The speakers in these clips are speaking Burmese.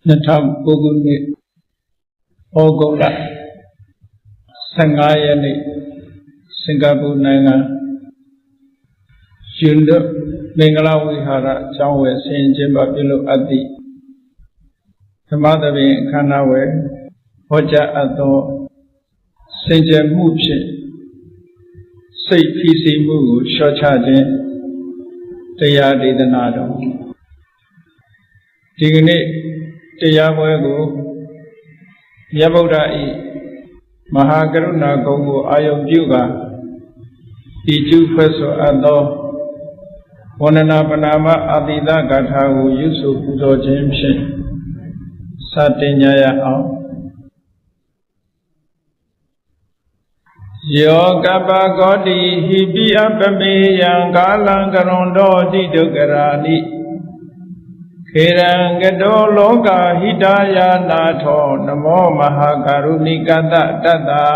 2009 ဩဂုတ်လ15 ရက်နေ့စင်ကာပူနိုင်ငံယူနွမင်္ဂလာဝိဟာရကျောင်းဝယ်ဆင်ကျင်းပပြုလုပ်အပ်သည့်ဓမ္မသဘင်အခမ်းအနားဝယ်ဟောကြားအပ်သောစင်ကြယ်မှုဖြင့်စိတ်ဖိစီးမှုကိုလျှော့ချခြင်းတရားဒေသနာတော်ဒီကနေ့တရားပွဲကိုမြတ်ဗုဒ္ဓ၏မဟာကရုဏာဂုဏ်ကိုအာရုံပြုကာဤကျူဖွဲ့ဆိုအပ်သောဝန္ဒနာပနာမအာတိတဂါထာကိုရွတ်ဆိုပူဇော်ခြင်းဖြင့်စတင်ကြရအောင်ယောကပ္ပဂောတိဟိပိအပမေယံကာလံကရွန်တောတိဒုက္ခရာနိခေရံကတောလောကဟိတယာနာထောနမောမဟာကရုဏိကတတတ္တာ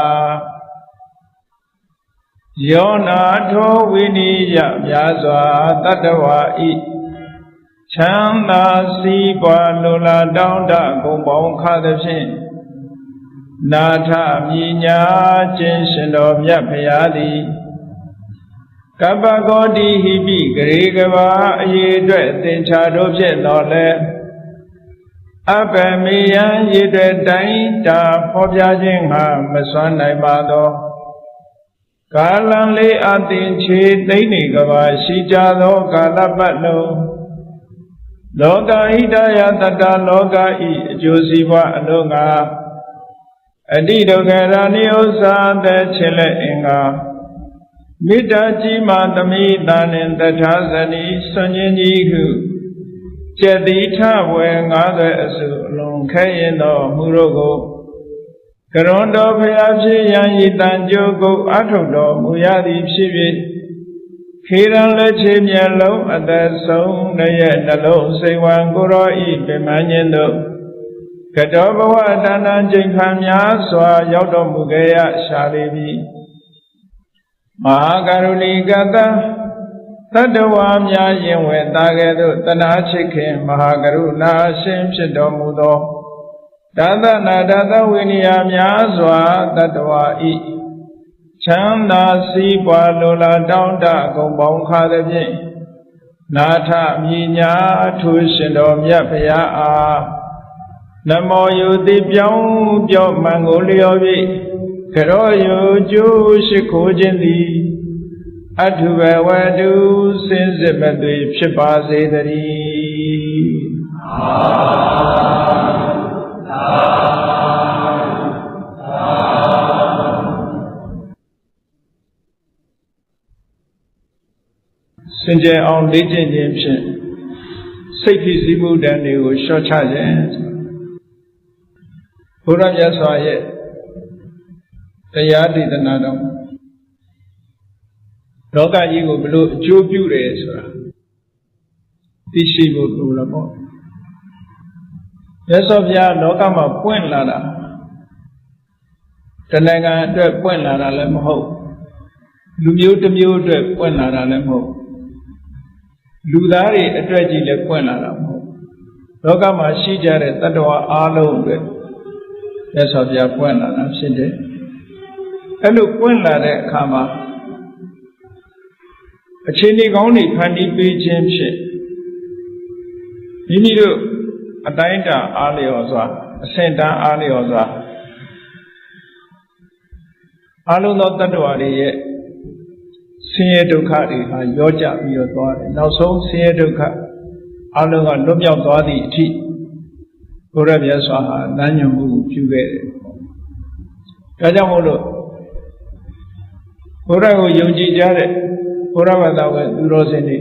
ယောနာထောဝိနိယမြာစွာတတ္တဝါဤချမ်းသာစီးပွားလိုလားတောင်းတဂုံပေါင်းခါသဖြင့်နာထမြညာခြင်းရှင်တော်မြတ်ဖရာသည်ကပ္ပဂောတိဟိပိဂရေကဘာအရေအတွက်သင်္ချာတို့ဖြင့်တော်လဲအပမေယံရေအတွက်တိုင်းတာဖော်ပြခြင်းဟာမစွမ်းနိုင်ပါသောကာလံလေးအသင်ချေသိမ့်နေကဘာရှိကြသောကာလပတ်လုံးလောကဟိတယတတ္တလောကဤအကျိုးစီးပွားအလုံးငါအတိဒုက္ခရာနိဥ္စာတဲ့ချေလက်အင်္ဂါမေတ္တာကြီးမှသမိတာနှင့်တထာဇနီဆွန်ခြင်းကြီးဟုကျက်တိထဝယ်90အစုအလုံးခဲရင်တော်မူတို့ကိုကရွန်တော်ဖျားဖြစ်ရန်ဤတန်ကြိုးကိုအထုတ်တော်မူရသည်ဖြစ်၍ခေရန်လက်ချေမျက်လုံးအသက်ဆုံးရဲ့နှလုံးစိတ်ဝံကိုရောဤပြမခြင်းတို့ကတောဘဝတဏ္ဍကျိန်ခံများစွာရောက်တော်မူခဲ့ရရှာလေပြီမဟာကရုဏီကတသတ္တဝါများရင်ဝယ်သားကဲ့သို့တနာချစ်ခင်မဟာကရုဏာရှင်ဖြစ်တော်မူသောဒါသနာဒါသဝိနည်းများစွာတတ္တဝါဤချမ်းသာစီးပွားလိုလားတောင်းတဂုံပေါင်းခါသည်ဖြင့်နာထမြညာထူရှင်တော်မြတ်ဖရာအားနမောယုတိပြောင်းပြောမှန်ကိုလျော်၍ကရောယုကျိုးရှိခိုးခြင်းသည်အထုဘဝတုစင်စစ်မသွေဖြစ်ပါစေတည်းစင်ကြယ်အောင်လေ့ကျင့်ခြင်းဖြင့်စိတ်ဖြစ်စည်းမှုတန်တွေကိုလျှော့ချခြင်းဘုရားမြတ်စွာရဲ့တရားဒေသနာတော်လောကကြီးကိုဘလို့အကျိုးပြုတယ်ဆိုတာသိရှိဖို့လိုလားပေါ့မြတ်စွာဘုရားလောကမှာပွင့်လာတာတဏ္ဍာန်အတွက်ပွင့်လာတာလည်းမဟုတ်လူမျိုးတစ်မျိုးအတွက်ပွင့်လာတာလည်းမဟုတ်လူသားတွေအတွက်ကြီးလည်းပွင့်လာတာမဟုတ်လောကမှာရှိကြတဲ့တတ္တဝါအားလုံးအတွက်မြတ်စွာဘုရားပွင့်လာတာဖြစ်တယ်အဲ့လိုပွင့်လာတဲ့အခါမှာအခြေအနေကောင်းတွေဖန်တီးပေးခြင်းဖြင့်မိမိတို့အတိုင်းအတာအားလျော်စွာအဆင့်တန်းအားလျော်စွာအလုံးသောတတ္တဝါတွေရဲ့ဆင်းရဲဒုက္ခတွေဟာရောကြပြီးတော့သွားတယ်နောက်ဆုံးဆင်းရဲဒုက္ခအလုံးကလွတ်မြောက်သွားသည့်အထိဘုရားမြတ်စွာဟာလမ်းညွှန်မှုပြုခဲ့တယ်ဒါကြောင့်မို့လို့ဘုရားကိုယုံကြည်ကြတဲ့ဘုရားဘာသာဝင်သူတော်စင်တွေ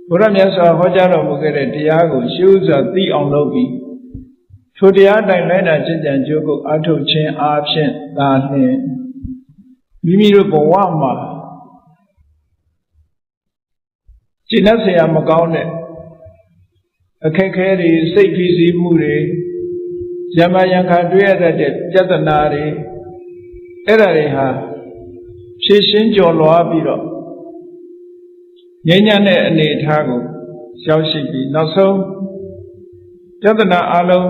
ဘုရားမြတ်စွာဟောကြားတော်မူခဲ့တဲ့တရားကိုရှုစွာသိအောင်လုပ်ပြီးထိုတရားတိုင်းလိုက်တာကျင့်ကြံကြိုးကိုအထုတ်ခြင်းအားဖြင့်သာလျှင်မိမိတို့ဘဝမှာကျင့်တ်เสียမကောင်းတဲ့အခက်ခဲတွေစိတ်ဖိစီးမှုတွေယမယံခါတွေ့ရတဲ့ပြဿနာတွေအဲ့ဒါတွေဟာဖြည့်ရှင်းကျော်လွားပြီးတော့ငြိမ်းချမ်းတဲ့အနေအထားကိုရောက်ရှိပြီးနောက်ဆုံးတ Jatana Alo,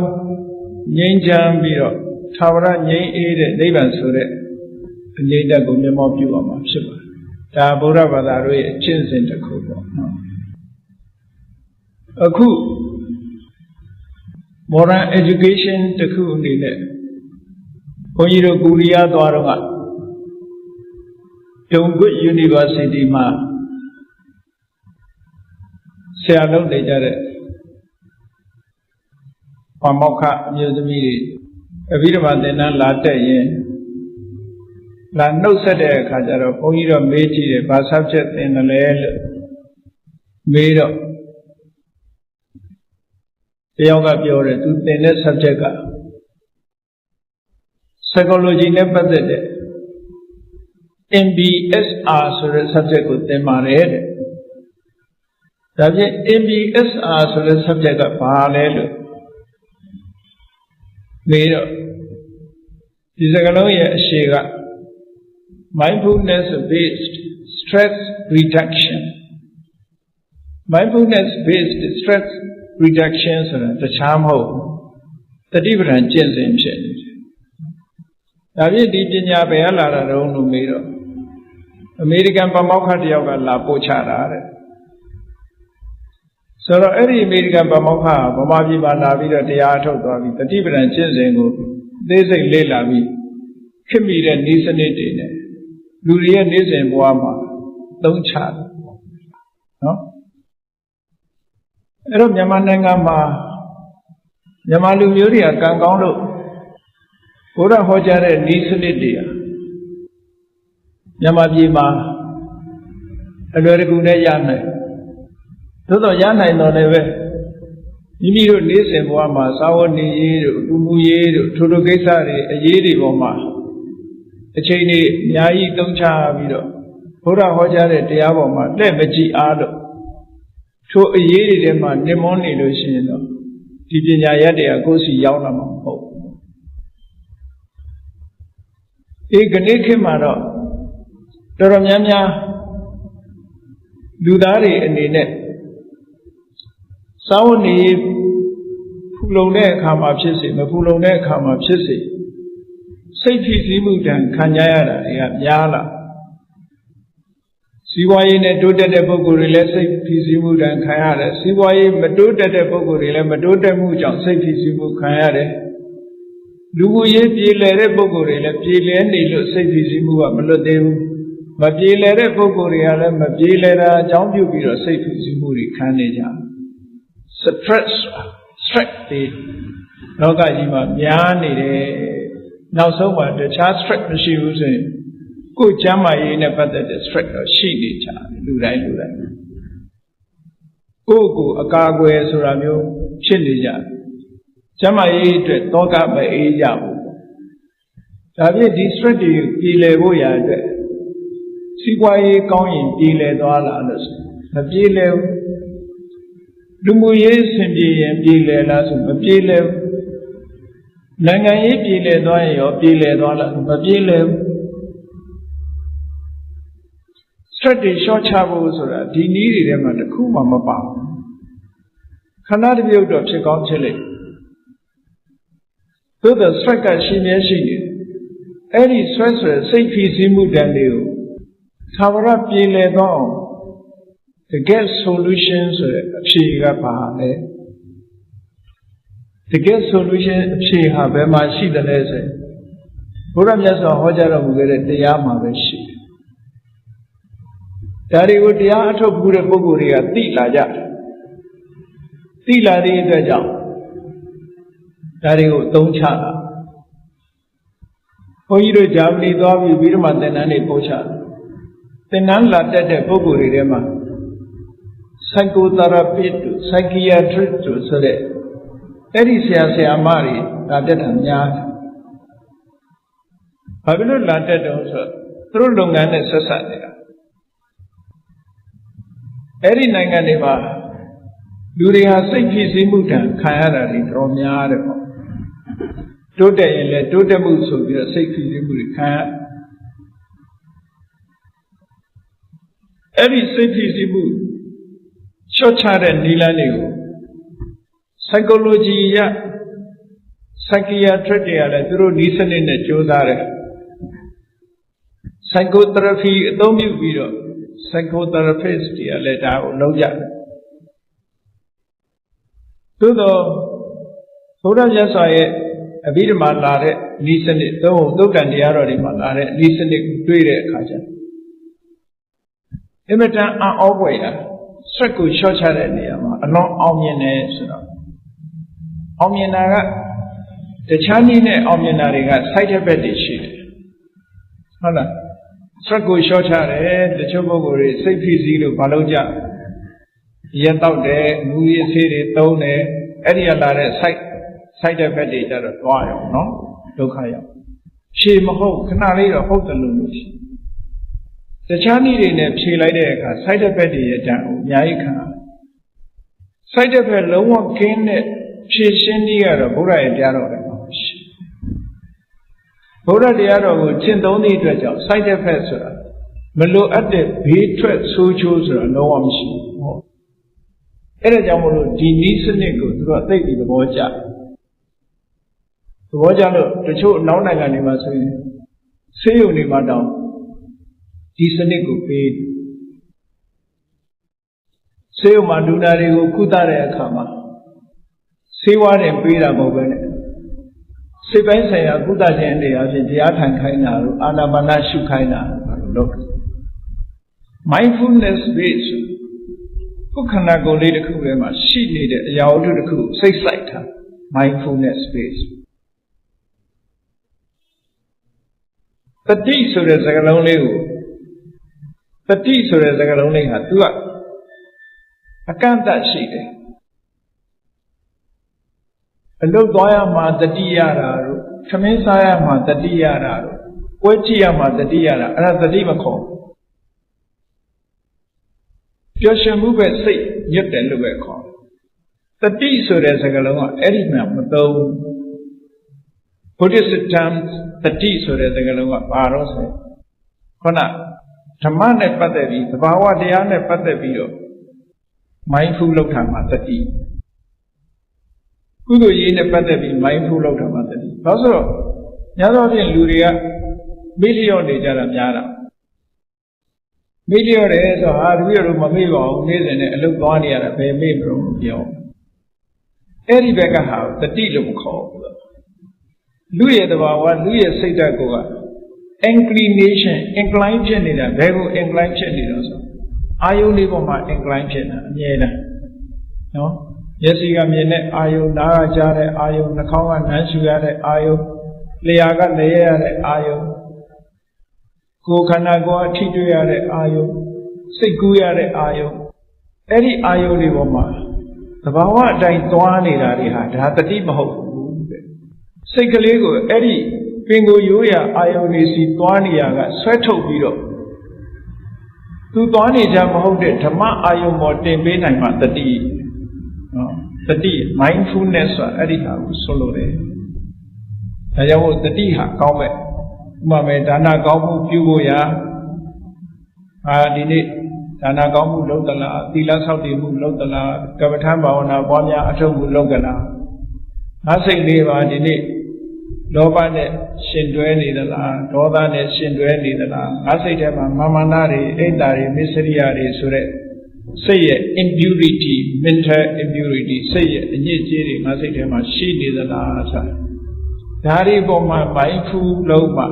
Ninjam Biro, Tavara Ning Ede, Nivan Sure, Nida Gumimo Puama, Shiva. Da Bura Vadare, Chins in the Kubo. A coup. Moral education, the coup needed. Poniro Guria Dwaranga. Don't good university ma. Say I don't take that. Pamoka, Yuzumi, a bit of Adena latte. La no said a Kajaro, Poniro Meiji, a subject in the lail made up. The yoga pure to the next subject. Psychology never did it. MBSR so the subject with them are read. That MBSR so the subject of parallel made up. This is a Shiga. Mindfulness based stress reduction. Mindfulness based stress reduction so the charm home. The different change in That is the Pinyabella Rono Miro. American Pamoka Yoga La Pochara. So every American Pamoka, Pamaji Banavida, the art of the different children, they say Lela me. Kimmy and Nisanity. Luria Nisan Wama. Don't chat. No? Ero Yamanangama Yamalu Yuria Kangondo. Ora Hojare Nisanity. Yamajima, a very good Yana. Toto Yana no neve. Yimiru Nisim Wama, Sawani, Umuye, Turugesari, a Yedi Woma. A chainy Yai Doncha Vido. Ora Hojare Diaboma, Lemeji Ado. To a Yedi Dema, Nemoni Lucino. Tipinya Yadia Gosi Yaunama. Eganekimaro. Toramyanya Dudari and Nene Sauni Pulone come up Chissy, Mapulone come up Chissy. Say Pisimutan, Kanyara, Yala. See why in a Duda de Bogurile, say Pisimutan Kayara. See why Maduda de Bogurile, Maduda Mujan, say Pisimu Kayare. Luye Pilere Bogurile, Pilene, say Pisimu, Melodeu. Mapilere Bogoria, Mapilera, Jambu Biro, Safe Zimuri, Kaneja. Suppress, strike the Nogajima, Yani. Now, so what the child strike the shoes and good Jama in a better strike of she did, Lurai. Go, a cargo as Ramio, Chinija. Jama eat, dog up by Aja. David distracted you, Pilevoya. See why you come in Pile dollars. The Pile Lumuyes and Pile las, the Pile Nangai Pile doy or Pile dollars, the Pile Strategy short travels or a needed them at the Kuma Mapa. Cannot be able to check out Chile. So the striker she mentioned any stressor, say peace mood than you. Tavara Pile Dom. To get solutions, Shiga Pahane. To get solutions, Shiha Bema Shida Lese. Buram Yasa Hojara Mugere, the Yama Veshi. Dari would the art of Buddha Boguria, Tila Jat. Tila de Jam. Dari would don't chala. Oiro Jamni Dovi Birman than any pocha. The non-latte Boguri Rema psychotherapy to psychiatry to Sore. Erisia say Amari, Latin Pablo latte also through Lungan society. Eri Nanganiva Duriha Siki Zimutan, Kayara, Romiare. Tote le Tote Musu, the Siki Zimuri. Every city Zibu, Shochar and Nilaniu, psychology ရ psychiatric တွေကလည်းသူတို့ဤစနစ်နဲ့ကြိုးစားတယ် psychotherapy အသုံးပြုပြီးတော့ psychotherapist တွေကလည်းဒါကိုလုပ်ကြတယ်သို့တော့ဘုရားမြတ်စွာရဲ့အဘိဓမ္မာလာတဲ့ဤစနစ်သုံးသုတ်တန်တရားတော်တွေမှာလာတဲ့ဤစနစ်ကိုတွေ့တဲ့အခါကျအင်မတန်အံ့ဩဖွယ်ရာဆက်ကိုလျှော့ချတဲ့နေရာမှာအလွန်အောင်မြင်တယ်ဆိုတော့အောင်မြင်တာကတခြားနည်းနဲ့အောင်မြင်တာတွေက side effect တွေရှိတယ်ဟုတ်လားဆက်ကိုလျှော့ချတယ်တချို့ပုဂ္ဂိုလ်တွေစိတ်ဖိစီးလို့မလုပ်ကြရက်တော့တယ်မူရည်ဆေးတွေသုံးတယ်အဲ့ဒီကလာတဲ့ side effect တွေကြတော့တွားရောနော်ဒုက္ခရောက်ဖြေမဟုတ်ခဏလေးတော့ဟုတ်တယ်လို့ရှိတခြားနည်းတွေနဲ့ဖြေလိုက်တဲ့အခါ side effect တွေရဲ့တန်ကိုအများကြီးခံရ side effect လုံးဝကင်းတဲ့ဖြေရှင်းနည်းကတော့ဘုရားရဲ့တရားတော်တွေမှာရှိဘုရားတရားတော်ကိုကျင့်သုံးသည့်အတွက်ကြောင့် side effect ဆိုတာမလိုအပ်တဲ့ဘေးထွက်ဆိုးချိုးဆိုတာလုံးဝမရှိဘူးဟုတ်အဲ့ဒါကြောင့်မို့လို့ဒီနည်းစနစ်ကိုသူတို့သိပြီးသဘောကျလို့တချို့နောက်နိုင်ငံတွေမှာဆိုရင်ဆေးရုံတွေမှာတောင်ဒီစနစ်ကိုပေးဆေးရုံမှာလူနာတွေကိုကုသတဲ့အခါမှာဆေးဝါးတွေပေးတာမဟုတ်ဘဲနဲ့စိတ်ပိုင်းဆိုင်ရာကုသခြင်းတွေအဖြစ်တရားထိုင်ခိုင်းတာတို့အာနာပါနရှုခိုင်းတာလို့ mindfulness based ခုခန္ဓာကိုယ်လေးတစ်ခုထဲမှာရှိနေတဲ့အရာဝတ္ထုတစ်ခုစိတ်ဆိုင်တာ mindfulness based တတိဆိုတဲ့စကားလုံးလေးကိုတတိဆိုတဲ့စကားလုံးလေးဟာသူကအကန့်အသတ်ရှိတယ်အလုပ်သွားရမှာတတိရတာတို့ခမင်းစားရမှာတတိရတာတို့ပွဲကြည့်ရမှာတတိရတာအဲ့ဒါတတိမခေါ်ပျော်ရွှင်မှုပဲစိတ်ညစ်တယ်လို့ပဲခေါ်တတိဆိုတဲ့စကားလုံးကအဲ့ဒီမှာမသုံး Buddhist term တတိဆိုတဲ့စကားလုံးကဘာလို့ဆိုခုနဓမ္မနဲ့ပတ်သက်ပြီးသဘာဝတရားနဲ့ပတ်သက်ပြီးတော့ mindful လောက်ထားမှာတတိကုသိုလ်ရေးနဲ့ပတ်သက်ပြီး mindful လောက်ထားမှာတတိဘာလို့ဆိုတော့များသောအားဖြင့်လူတွေကမေ့လျော့နေကြတာများတာမေ့လျော့တယ်ဆိုတော့တပည့်တော်မမေ့ပါဘူးနေ့စဉ်နဲ့အလုပ်သွားနေရတာဘယ်မေ့မလို့ပြောအဲ့ဒီဘက်ကဟာတတိလို့မခေါ်ဘူးလူရဲ့သဘာဝလူရဲ့စိတ်ဓာတ်ကိုက inclination incline ဖြစ်နေတာဘယ်ကို incline ဖြစ်နေတော့ဆိုအာယုန်လေးပေါ်မှာ incline ဖြစ်နေတာအမြဲတမ်းနော်မျက်စိကမြင်တဲ့အာယုန်နားကကြားတဲ့အာယုန်နှာခေါင်းကနမ်းရှူရတဲ့အာယုန်လျှာကလဲရတဲ့အာယုန်ကိုယ်ခန္ဓာကိုယ်အထိတွေ့ရတဲ့အာယုန်စိတ်ကူးရတဲ့အာယုန်အဲ့ဒီအာယုန်တွေပေါ်မှာသဘာဝအတိုင်းသွားနေတာတွေဟာဒါတတိမဟုတ်ဘူးတဲ့စိတ်ကလေးကိုအဲ့ဒီပင်ကိုရိုးရာအာယုန်တွေစီသွားနေရကဆွဲထုတ်ပြီးတော့သူသွားနေကြမဟုတ်တဲ့ဓမ္မအာယုန်ပေါ်တင်ပေးနိုင်မှတတိနော်တတိ mindfulness ဆိုတာအဲ့ဒီဟာကိုဆိုလိုတယ်ဒါကြောင့်တတိဟာကောင်းမဲ့ဥပမာဒါနကောင်းမှုပြုဖို့ရာဒီနေ့ဒါနကောင်းမှုလုပ်သလားသီလဆောက်တည်မှုလုပ်သလားကမ္မထဘာဝနာပွားများအထောက်မှုလုပ်ကြလားငါစိတ်လေးပါဒီနေ့လောဘနဲ့ရှင်တွဲနေသလားဒေါသနဲ့ရှင်တွဲနေသလားငါစိတ်ထဲမှာမာနတွေအိတ်တာတွေမစ္စရိယတွေဆိုတဲ့စိတ်ရဲ့ impurity mental impurity စိတ်ရဲ့အညစ်အကြေးတွေငါစိတ်ထဲမှာရှိနေသလားဆိုတာဒါတွေပေါ်မှာ mindful လုံးမှ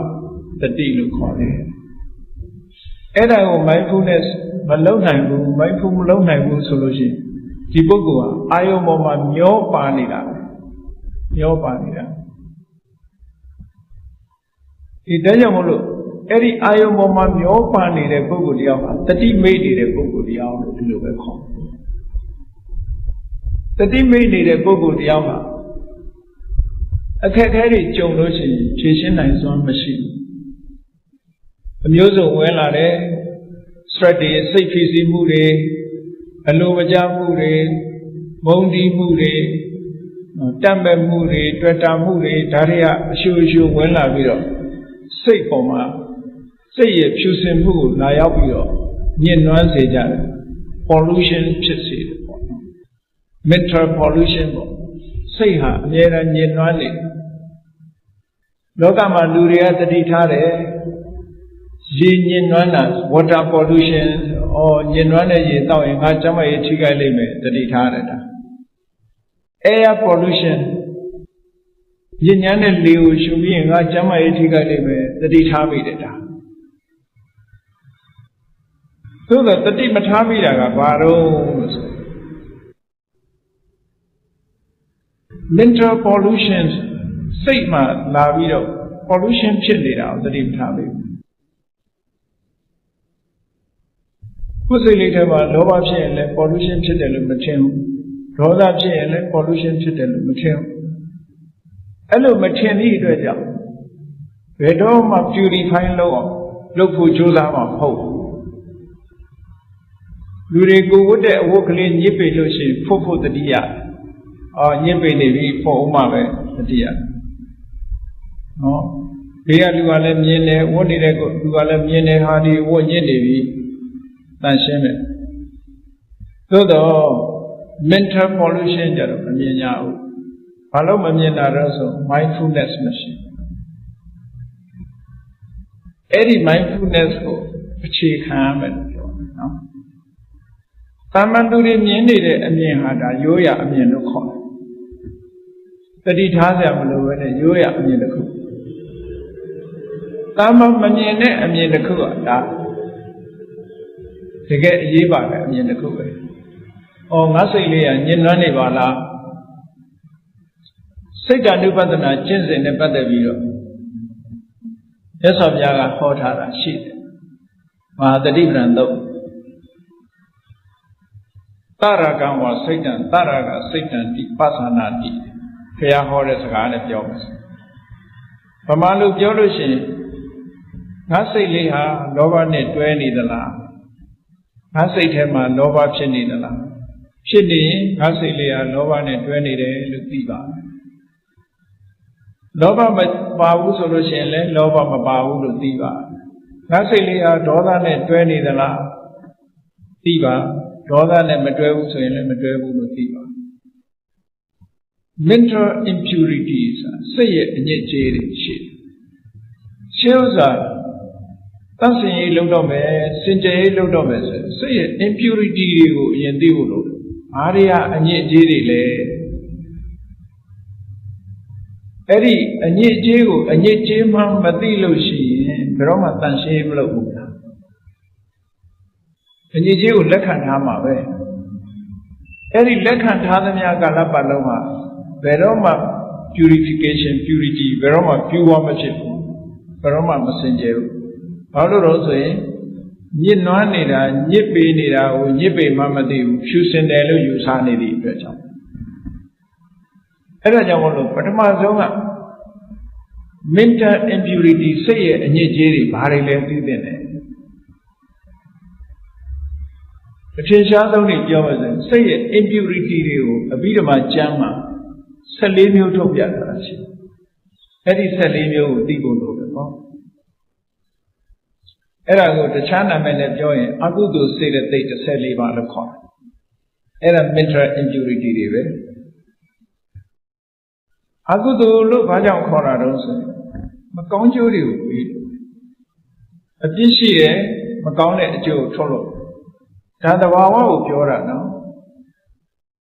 တတိလို့ခေါ်တယ်အဲ့ဒါကို mindfulness မလုပ်နိုင်ဘူး mindful မလုပ်နိုင်ဘူးဆိုလို့ရှိရင်ဒီပုဂ္ဂိုလ်ဟာအာယုံပေါ်မှာမျောပါနေတာဒီတဲ့ကြောင့်မလို့အဲ့ဒီအာယုံပေါ်မှာမျောပါနေတဲ့ပုဂ္ဂိုလ်တရားဟာတတိမိတ်နေတဲ့ပုဂ္ဂိုလ်တရားလို့ဒီလိုပဲခေါ်တတိမိတ်နေတဲ့ပုဂ္ဂိုလ်တရားဟာအခက်အခဲတွေကြုံလို့ရှိရင်ဖြေရှင်းနိုင်စွမ်းမရှိဘူးအမျိုးစုံဝင်လာတဲ့ stress တွေစိတ်ဖိစီးမှုတွေအလိုမကျမှုတွေမုန်းတီးမှုတွေတတ်မဲ့မှုတွေတွေ့တာမှုတွေဒါတွေကအရှူအရှူဝင်လာပြီးတော့စိတ်ပေါ်မှာစိတ်ရဲ့ဖြူစင်မှုကိုလာရောက်ပြီးတော့ညှဉ်းနှွမ်းစေကြတယ် pollution ဖြစ်စေတယ်ပေါ့ mental pollution ပေါ့ စိတ်ဟာအမြဲတမ်းညှဉ်းနှွမ်းနေလောကမှာလူတွေကတတိထားတယ်ရေညှဉ်းနှွမ်းတာ water pollution ညှဉ်းနှွမ်းတဲ့ရေတောက်ရင်ငါကျန်းမာရေးထိခိုက်လိမ့်မယ်တတိထားတယ်ဒါ air pollution ညဉ့်ညမ်းတဲ့လေကိုရှုပြီးရင်ငါကျန်းမာရေးထိခိုက်လိမ့်မယ်တတိထားမိတယ်ဒါသို့သောတတိမထားမိတာကဘာတော့လို့ဆို mental pollution စိတ်မှာလာပြီးတော့ pollution ဖြစ်နေတာကိုတတိမထားမိဘူးကိုယ်စိတ်လေးထဲမှာလောဘဖြစ်ရင်လည်း pollution ဖြစ်တယ်လို့မထင်ဘူးဒေါသဖြစ်ရင်လည်း pollution ဖြစ်တယ်လို့မထင်ဘူးအဲ့လိုမထင်သည့်အတွက်ကြောင့်ဘယ်တော့မှ purify လုပ်ဖို့ကြိုးစားမှာမဟုတ်ဘူးလူတွေကိုဝတ်တဲ့အဝတ်ကလေးညစ်ပေလို့ရှိရင်ဖို့တတိယညစ်ပေနေပြီဖို့အောင်မှပဲတတိယနော်ဘေးကလူကလည်းမြင်တယ်ဝတ်နေတဲ့လူကလည်းမြင်တယ်ဟာဒီဝတ်ညစ်နေပြီတန်ရှင်းမယ်သို့တော့ mental pollution ကြတော့မမြင်ရဘူးဘာလို့မမြင်တာလဲဆို mindfulness မရှိအဲ့ဒီ mindfulness ကိုအခြေခံရမယ်လို့ပြောတယ်နော်သာမန်သူတွေမြင်နေတဲ့အမြင်ဟာဒါရိုးရအမြင်လို့ခေါ်တယ်တတိထားစရာမလိုဘဲနဲ့ရိုးရအမြင်တစ်ခုသာမန်မမြင်တဲ့အမြင်တစ်ခုကဒါတကယ်အရေးပါတဲ့အမြင်တစ်ခုပဲငါစိတ်လေးကညှဉ်းနှွမ်းနေပါလားစိတ်ဓာနုပဒနာကျင့်စဉ်နဲ့ပတ်သက်ပြီးတော့မြတ်စွာဘုရားကဟောထားတာရှိတယ်။မဟာတတိပ္ပံသုတ်တရကံဝစိတ်တံတရကစိတ်တံတိပသနာတိဘုရားဟောတဲ့စကားနဲ့ပြောပါစို့။ဗမာလူပြောလို့ရှိရင်ငါစိတ်လေးဟာလောဘနဲ့တွဲနေသလားငါစိတ်ထဲမှာလောဘဖြစ်နေသလားဖြစ်နေရင်ငါစိတ်လေးဟာလောဘနဲ့တွဲနေတယ်လို့သိပါလောဘမပါဘူးဆိုလို့ရှိရင်လည်းလောဘမပါဘူးလို့သိပါငါစိတ်လေးဟာဒေါသနဲ့တွဲနေသလားသိပါဒေါသနဲ့မတွဲဘူးဆိုရင်လည်းမတွဲဘူးလို့သိပါ mental impurities စိတ်ရဲ့အညစ်အကြေးတွေရှိရှင်းဥစွာတန့်စင်ရေးလုပ်တော့မယ်စင်ကြယ်ရေးလုပ်တော့မယ်ဆိုစိတ်ရဲ့ impurity တွေကိုအရင်သိဖို့လိုတယ်ဘာတွေကအညစ်အကြေးတွေလဲအဲ့ဒီအညစ်အကြေးကိုအညစ်အကြေးမှမသိလို့ရှိရင်ဘယ်တော့မှတန်ရှင်းမလုပ်ဘူးလားအညစ်အကြေးကိုလက်ခံထားမှာပဲအဲ့ဒီလက်ခံထားသမျှကာလပတ်လုံးမှာဘယ်တော့မှ purification purity ဘယ်တော့မှ pure မဖြစ်ဘူးဘယ်တော့မှမစင်ကြယ်ဘူးဘာလို့လဲဆိုရင်ညစ်နွမ်းနေတာညစ်ပေနေတာကိုညစ်ပေမှမသိဘူးဖြူစင်တယ်လို့ယူဆနေသည့်အတွက်ကြောင့်အဲ့ဒါကြောင့်မလို့ပထမဆုံးက mental impurity စိတ်ရဲ့အညစ်အကြေးတွေဘာတွေလဲသိတဲ့တယ်အထင်ရှားဆုံးတွေပြောပါစို့စိတ်ရဲ့ impurity တွေကိုအဘိဓမ္မာကျမ်းမှာ14မျိုးထုတ်ပြတာရှိတယ်အဲ့ဒီ14မျိုးကိုသိဖို့လိုတယ်ပေါ့အဲ့ဒါကိုတခြားနာမည်နဲ့ပြောရင်အကုသိုလ်စိတ်တဲ့သိ14ပါးလို့ခေါ်တယ်အဲ့ဒါ mental impurity တွေပဲအကုသိုလ်လို့ဘာကြောင့်ခေါ်တာတော့ဆိုရင်မကောင်းကျိုးတွေကိုပြီးအပြစ်ရှိတယ်မကောင်းတဲ့အကျိုးကိုထုတ်လို့ဒါသဘာဝကိုပြောတာနော်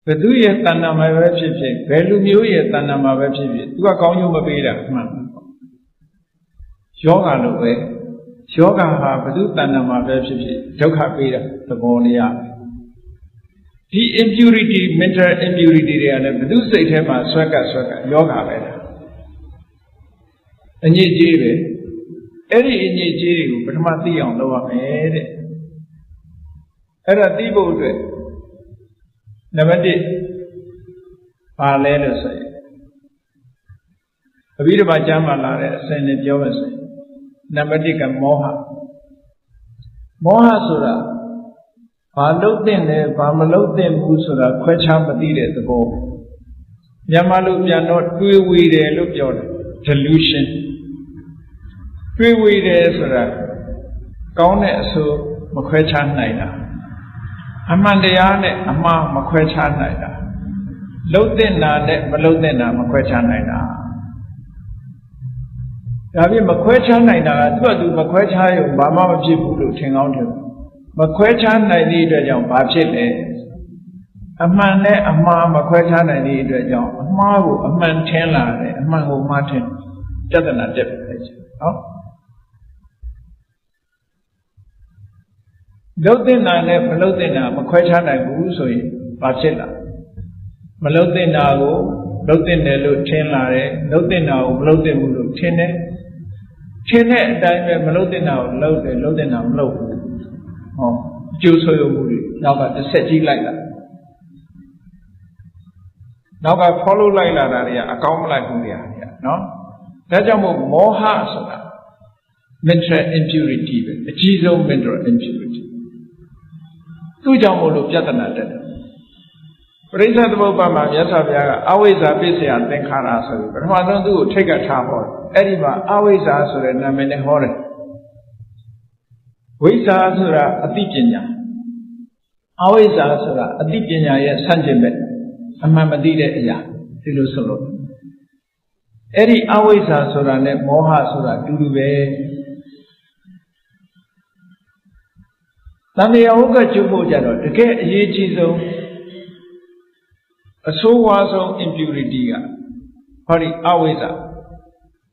ဘယ်သူရဲ့တဏ္ဍာမှာပဲဖြစ်ဖြစ်ဘယ်လူမျိုးရဲ့တဏ္ဍာမှာပဲဖြစ်ဖြစ်သူကကောင်းကျိုးမပေးတာမှန်ယောဂလို့ပဲယောဂဟာဘယ်သူတဏ္ဍာမှာပဲဖြစ်ဖြစ်ဒုက္ခပေးတာသဘောတရားဒီ impurity mental impurity တွေကလည်းဘယ်သူစိတ်ထဲမှာဆွဲကပ်ယောဂပဲလားအညစ်အကြေးပဲအဲ့ဒီအညစ်အကြေးတွေကိုပထမသိအောင်လုပ်ရမယ်တဲ့အဲ့ဒါသိဖို့အတွက်နံပါတ်1ပါလဲလို့ဆိုရင်အဘိဓမ္မာကျမ်းမှာလာတဲ့အစဉ်နဲ့ပြောမယ်ဆိုရင်နံပါတ်1ကမောဟဆိုတာဘာလုပ်သင့်လဲဘာမလုပ်သင့်ဘူးဆိုတာခွဲခြားမသိတဲ့သဘောမြန်မာလူပြန်တော့တွေးဝေတယ်လို့ပြောတယ် delusion တွေးဝေတယ်ဆိုတာကောင်းတဲ့အဆိုးမခွဲခြားနိုင်တာအမှန်တရားနဲ့အမှားမခွဲခြားနိုင်တာ လှုပ်တဲ့နာနဲ့မလှုပ်တဲ့နာမခွဲခြားနိုင်တာဒါပြင်မခွဲခြားနိုင်တာကသူ့အတူမခွဲခြားရုံဘာမှမဖြစ်ဘူးလို့ထင်ကောင်းတယ်မခွဲခြားနိုင်သည့်အတွက်ကြောင့်ဘာဖြစ်လဲအမှန်နဲ့အမှားမခွဲခြားနိုင်သည့်အတွက်ကြောင့်အမှားကိုအမှန်ထင်လာတယ်အမှန်ကိုမှားထင်ပြဿနာတက်ပြီနော်လှုပ်တဲ့နာနဲ့မလှုပ်တဲ့နာမခွဲခြားနိုင်ဘူးဆိုရင်ဘာဖြစ်လာမလှုပ်တဲ့နာကိုလှုပ်တဲ့တယ်လို့ထင်လာတယ်လှုပ်တဲ့နာကိုမလှုပ်တဲ့ဘူးလို့ထင်တယ်ထင်တဲ့အတိုင်းပဲမလှုပ်တဲ့နာကိုလှုပ်တယ်လှုပ်တဲ့နာမလှုပ်ဘူးဟောအကျိုးဆိုးရမှုတွေနောက်ကတစ်ဆက်ကြီးလိုက်လာနောက်က follow လိုက်လာတာတွေကအကောင်းမလိုက်ဘူးများနော်ဒါကြောင့်မို့မောဟဆိုတာ mental impurity ပဲအကြီးဆုံး mental impurity သူ့ကြောင့်မို့လို့ပြဿနာတက်တယ်ပရိစ္ဆေသမုပ္ပါမှာမြတ်စွာဘုရားကအဝိဇ္ဇာပစ္စယသင်္ခါရဆိုပြီးပထမဆုံးသူ့ကိုထိတ်ကထားဟောတယ်အဲ့ဒီမှာအဝိဇ္ဇာဆိုတဲ့နာမည်နဲ့ဟောတယ်ဝိဇ္ဇာဆိုတာအသိပညာအဝိဇ္ဇာဆိုတာအသိပညာရဲ့ဆန့်ကျင်ဘက်အမှန်မသိတဲ့အရာဒီလိုဆိုလို့အဲ့ဒီအဝိဇ္ဇာဆိုတာနဲ့မောဟဆိုတာအတူတူပဲတဏှာဝုကကျွဖို့ကြတော့တကယ်အရေးကြီးဆုံးအဆိုးဝါးဆုံး impurity ကဟောဒီအဝိဇ္ဇာ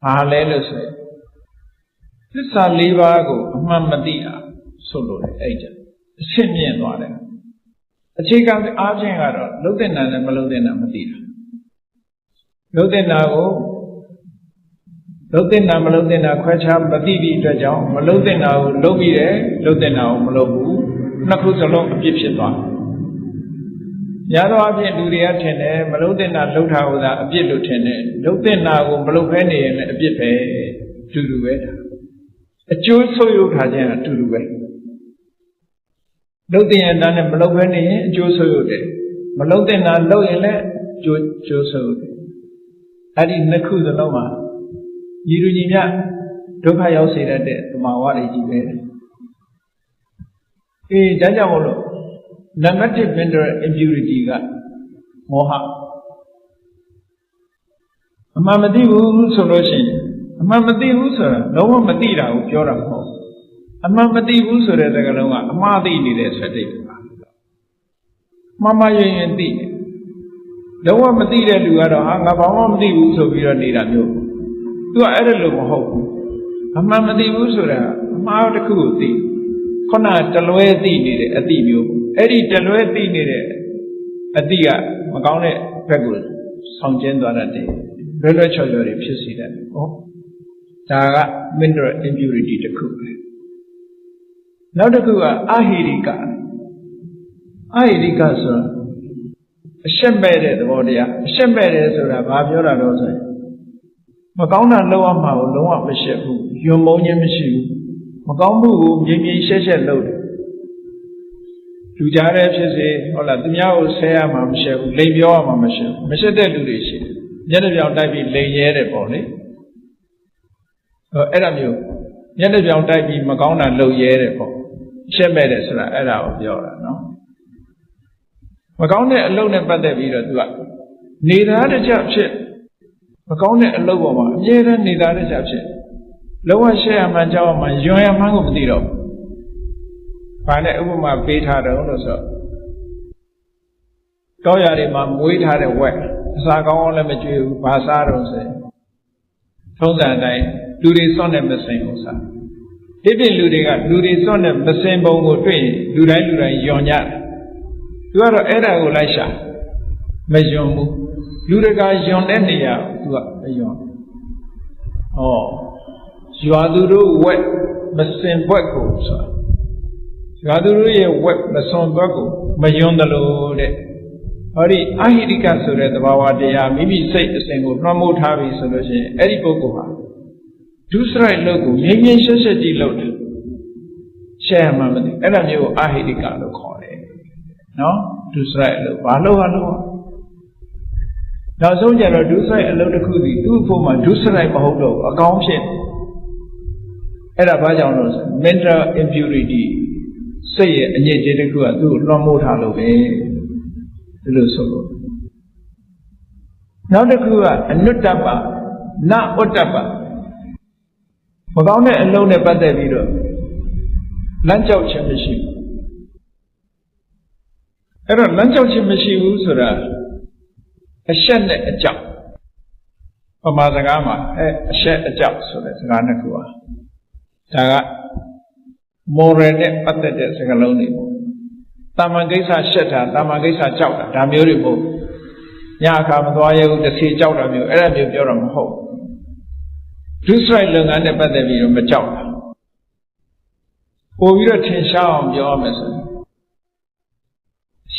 ဘာလဲလို့ဆိုရင်သစ္စာ၄ပါးကိုအမှန်မသိတာဆိုလို့အဲ့ကြအရှင်းမြင်သွားတယ်အခြေခံအားဖြင့်ကတော့လှုပ်တဲ့နာနဲ့မလှုပ်တဲ့နာမသိတာလှုပ်တဲ့နာကိုလှုပ်တဲ့နာမလှုပ်တဲ့နာခွဲခြားမသိသည့်အတွက်ကြောင့်မလှုပ်တဲ့နာကိုလှုပ်ပြီးတယ်လှုပ်တဲ့နာကိုမလှုပ်ဘူးနှစ်ခုစလုံးအပြစ်ဖြစ်သွားညာတော့အဖြစ်လူတွေကထင်တယ်မလှုပ်တဲ့နာလှုပ်ထားဥသာအပြစ်လို့ထင်တယ်လှုပ်တဲ့နာကိုမလှုပ်ဖဲနေရင်လည်းအပြစ်ပဲတူတူပဲအကျိုးဆိုးရုပ်ထားခြင်းအတူတူပဲလှုပ်တဲ့နာနဲ့မလှုပ်ဖဲနေရင်အကျိုးဆိုးရုပ်တယ်မလှုပ်တဲ့နာလှုပ်ရင်လည်းအကျိုးဆိုးရုပ်တယ်အဲ့ဒီနှစ်ခုစလုံးမှာညီလူညီမြဒုက္ခရောက်စေတဲ့သမာဝါတွေကြီးပဲအေးဒါကြောင့်မို့လို့ negative mental impurity ကမောဟအမှန်မသိဘူးဆိုလို့ရှိရင်အမှန်မသိဘူးဆိုတာလုံးဝမသိတာကိုပြောတာမဟုတ်အမှန်မသိဘူးဆိုတဲ့စကားလုံးကအမှားသိနေတဲ့စတိတ်ပါမှန်မှရင်ရင်သိတယ်လုံးဝမသိတဲ့လူကတော့ဟာငါဘာမှမသိဘူးဆိုပြီးတော့နေတာမျိုးသူကအဲ့ဒါလို့မဟုတ်ဘူးအမှန်မသိဘူးဆိုတာအမှားတစ်ခုကိုသိခုနတလွဲသိနေတဲ့အတိမျိုးအဲ့ဒီတလွဲသိနေတဲ့အတိကမကောင်းတဲ့ဘက်ကိုဆောင်ကျဉ်သွားတတ်တယ်လွဲချော်ချော်တွေဖြစ်စေတယ်ဟောဒါက mental impurity တစ်ခုပဲနောက်တစ်ခုကအဟိရိကအဟိရိကဆိုတာအရှက်မဲ့တဲ့သဘောတရားအရှက်မဲ့တယ်ဆိုတာဘာပြောတာတော့ဆိုရင်မကောင်းတာလုပ်ရမှာကိုလုံးဝမရှက်ဘူးယွံမုန်းခြင်းမရှိဘူးမကောင်းမှုကိုမြင်မြင်ရှက်ရှက်လုပ်တယ်လူကြားတဲ့ဖြစ်စေဟုတ်လားသူများကိုဆဲရမှာမရှက်ဘူးလိမ်ပြောရမှာမရှက်ဘူးမရှက်တဲ့လူတွေရှိတယ်မျက်နှာပြောင်တိုက်ပြီးလိမ်ရဲတယ်ပေါ့လေအဲ့ဒါမျိုးမျက်နှာပြောင်တိုက်ပြီးမကောင်းတာလုပ်ရဲတယ်ပေါ့ရှက်မဲ့တယ်ဆိုတာအဲ့ဒါကိုပြောတာနော်မကောင်းတဲ့အလုပ်နဲ့ပတ်သက်ပြီးတော့သူကနေသားတကြဖြစ်မကောင်းတဲ့အလုပ်ပေါ်မှာအမြဲတမ်းနေသားတကြဖြစ်လုံးဝရှက်ရမှကြောက်ရမှယွံရမှကိုမသိတော့ဘူး။ဘာနဲ့ဥပမာပေးထားတယ်လို့ဆိုတောရတွေမှာမွေးထားတဲ့ဝက်အစာကောင်းအောင်လည်းမကြွေဘူးဘာစားတော့ဆိုထုံးစံအတိုင်းလူတွေစွန့်တဲ့မစင်ကိုစားဒီပြင်လူတွေကလူတွေစွန့်တဲ့မစင်ပုံကိုတွေ့ရင်လူတိုင်းယွံကြတယ်သူကတော့အဲ့ဒါကိုလိုက်ရှာမယွံဘူးလူတွေကယွံတဲ့နေရာသူကမယွံဟောရွာသူတို့ဝက်မစင်ဘွက်ကိုဆိုတာရွာသူတို့ရဲ့ဝက်မစွန်ဘွက်ကိုမယွံတယ်လို့တဲ့ဟောဒီအဟိရိကဆိုတဲ့သဘာဝတရားမိမိစိတ်အစဉ်ကိုနှွမ်းမိုးထားပြီဆိုလို့ရှိရင်အဲ့ဒီပုဂ္ဂိုလ်ဟာဒုစရိုက်လုပ်ကိုမြင်းမြင်းရှက်ရှက်ကြီးလုပ်တယ်ရှက်မှမသိအဲ့ဒါမျိုးကိုအဟိရိကလို့ခေါ်တယ်နော်ဒုစရိုက်လို့ဘာလို့နောက်ဆုံးကျတော့ဒုစရိုက်အလုပ်တစ်ခုစီသူ့ဖို့မှာဒုစရိုက်မဟုတ်တော့အကောင်းဖြစ်အဲ့ဒါဘာကြောင့်လို့ဆို mental impurity စိတ်ရဲ့အညစ်အကြေးတစ်ခုကသူ့ကိုလွှမ်းမိုးထားလို့ပဲဒီလိုဆိုလို့ နောက်တစ်ခုကအနုတ္တပနဥတ္တပမကောင်းတဲ့အလုံးနဲ့ပတ်သက်ပြီးတော့လမ်းကြောက်ခြင်းမရှိဘူးအဲ့တော့လမ်းကြောက်ခြင်းမရှိဘူးဆိုတာအရှက်နဲ့အကြောက်ပမာစကားမှာအရှက်အကြောက်ဆိုတဲ့စကားနှစ်ခုပါဒါက moral နဲ့ပတ်သက်တဲ့စကားလုံးတွေပေါ့တာမန်ကိစ္စရှက်တာတာမန်ကိစ္စကြောက်တာဒါမျိုးတွေမဟုတ်ညအခါမသွားရဘူးတစ်စီကြောက်တာမျိုးအဲ့ဒါမျိုးပြောတော့မဟုတ်ဒုစရိုက်လုပ်ငန်းနဲ့ပတ်သက်ပြီးတော့မကြောက်တာပို့ပြီးတော့ထင်ရှားအောင်ပြောရမယ်ဆိုရင်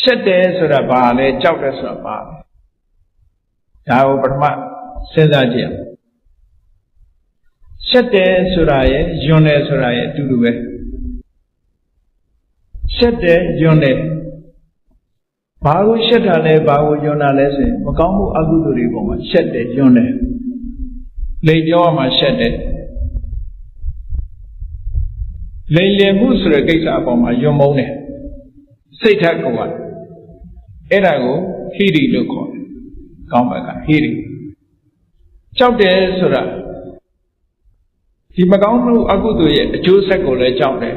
ရှက်တယ်ဆိုတာဘာလဲကြောက်တယ်ဆိုတာဘာလဲဒါကိုပထမစဉ်းစားကြည့်ရှက်တယ်ဆိုတာရဲ့ယွန်းတယ်ဆိုတာရဲ့အတူတူပဲရှက်တယ်ယွန်းတယ်ဘာကိုရှက်တာလဲဘာကိုယွန်းတာလဲဆိုရင်မကောင်းမှုအကုသိုလ်တွေပေါ်မှာရှက်တယ်ယွန်းတယ်လိမ်ပြောမှရှက်တယ်လိမ်လည်မှုဆိုတဲ့ကိစ္စအပေါ်မှာယွန်းမုန်းတယ်စိတ်ထက်ကိုယ်ကအဲ့ဒါကိုဟိရိလို့ခေါ်တယ်ကောင်းဘက်ကဟိရိကြောက်တယ်ဆိုတာဒီမကောင်းမှုအကုသိုလ်ရဲ့အကျိုးဆက်ကိုလည်းကြောက်တယ်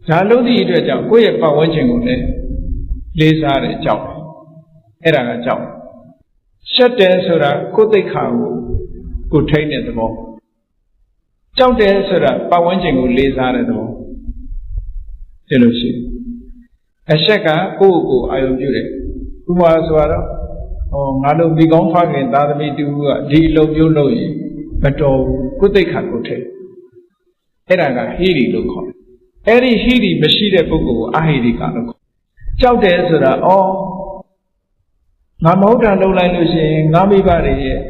ဒါလို့ဒီအတွက်ကြောင့်ကိုယ့်ရဲ့ပတ်ဝန်းကျင်ကိုလည်းလေးစားတယ်ကြောက်တယ်အဲ့ဒါကကြောက်ရှက်တယ်ဆိုတာကိုယ်သိက္ခာကိုထိန်းတဲ့သဘောကြောက်တယ်ဆိုတာပတ်ဝန်းကျင်ကိုလေးစားတဲ့သဘောဒီလိုရှိအရှက်ကကိုယ့်ကိုအာရုံပြုတယ်ဥပမာဆိုတော့ငါတို့မိကောင်းဖခင်သားသမီးတူကဒီအလုပ်မျိုးလုပ်ရင်မတော်ဘူးကိုယ်သိက္ခာကိုထိန်းအဲ့ဒါကဟိရိလို့ခေါ်တယ်အဲ့ဒီဟိရိမရှိတဲ့ပုဂ္ဂိုလ်ကိုအဟိရိကလို့ခေါ်ကြောက်တယ်ဆိုတာငါမဟုတ်တာလုပ်လိုက်လို့ရှိရင်ငါမိဘတွေရဲ့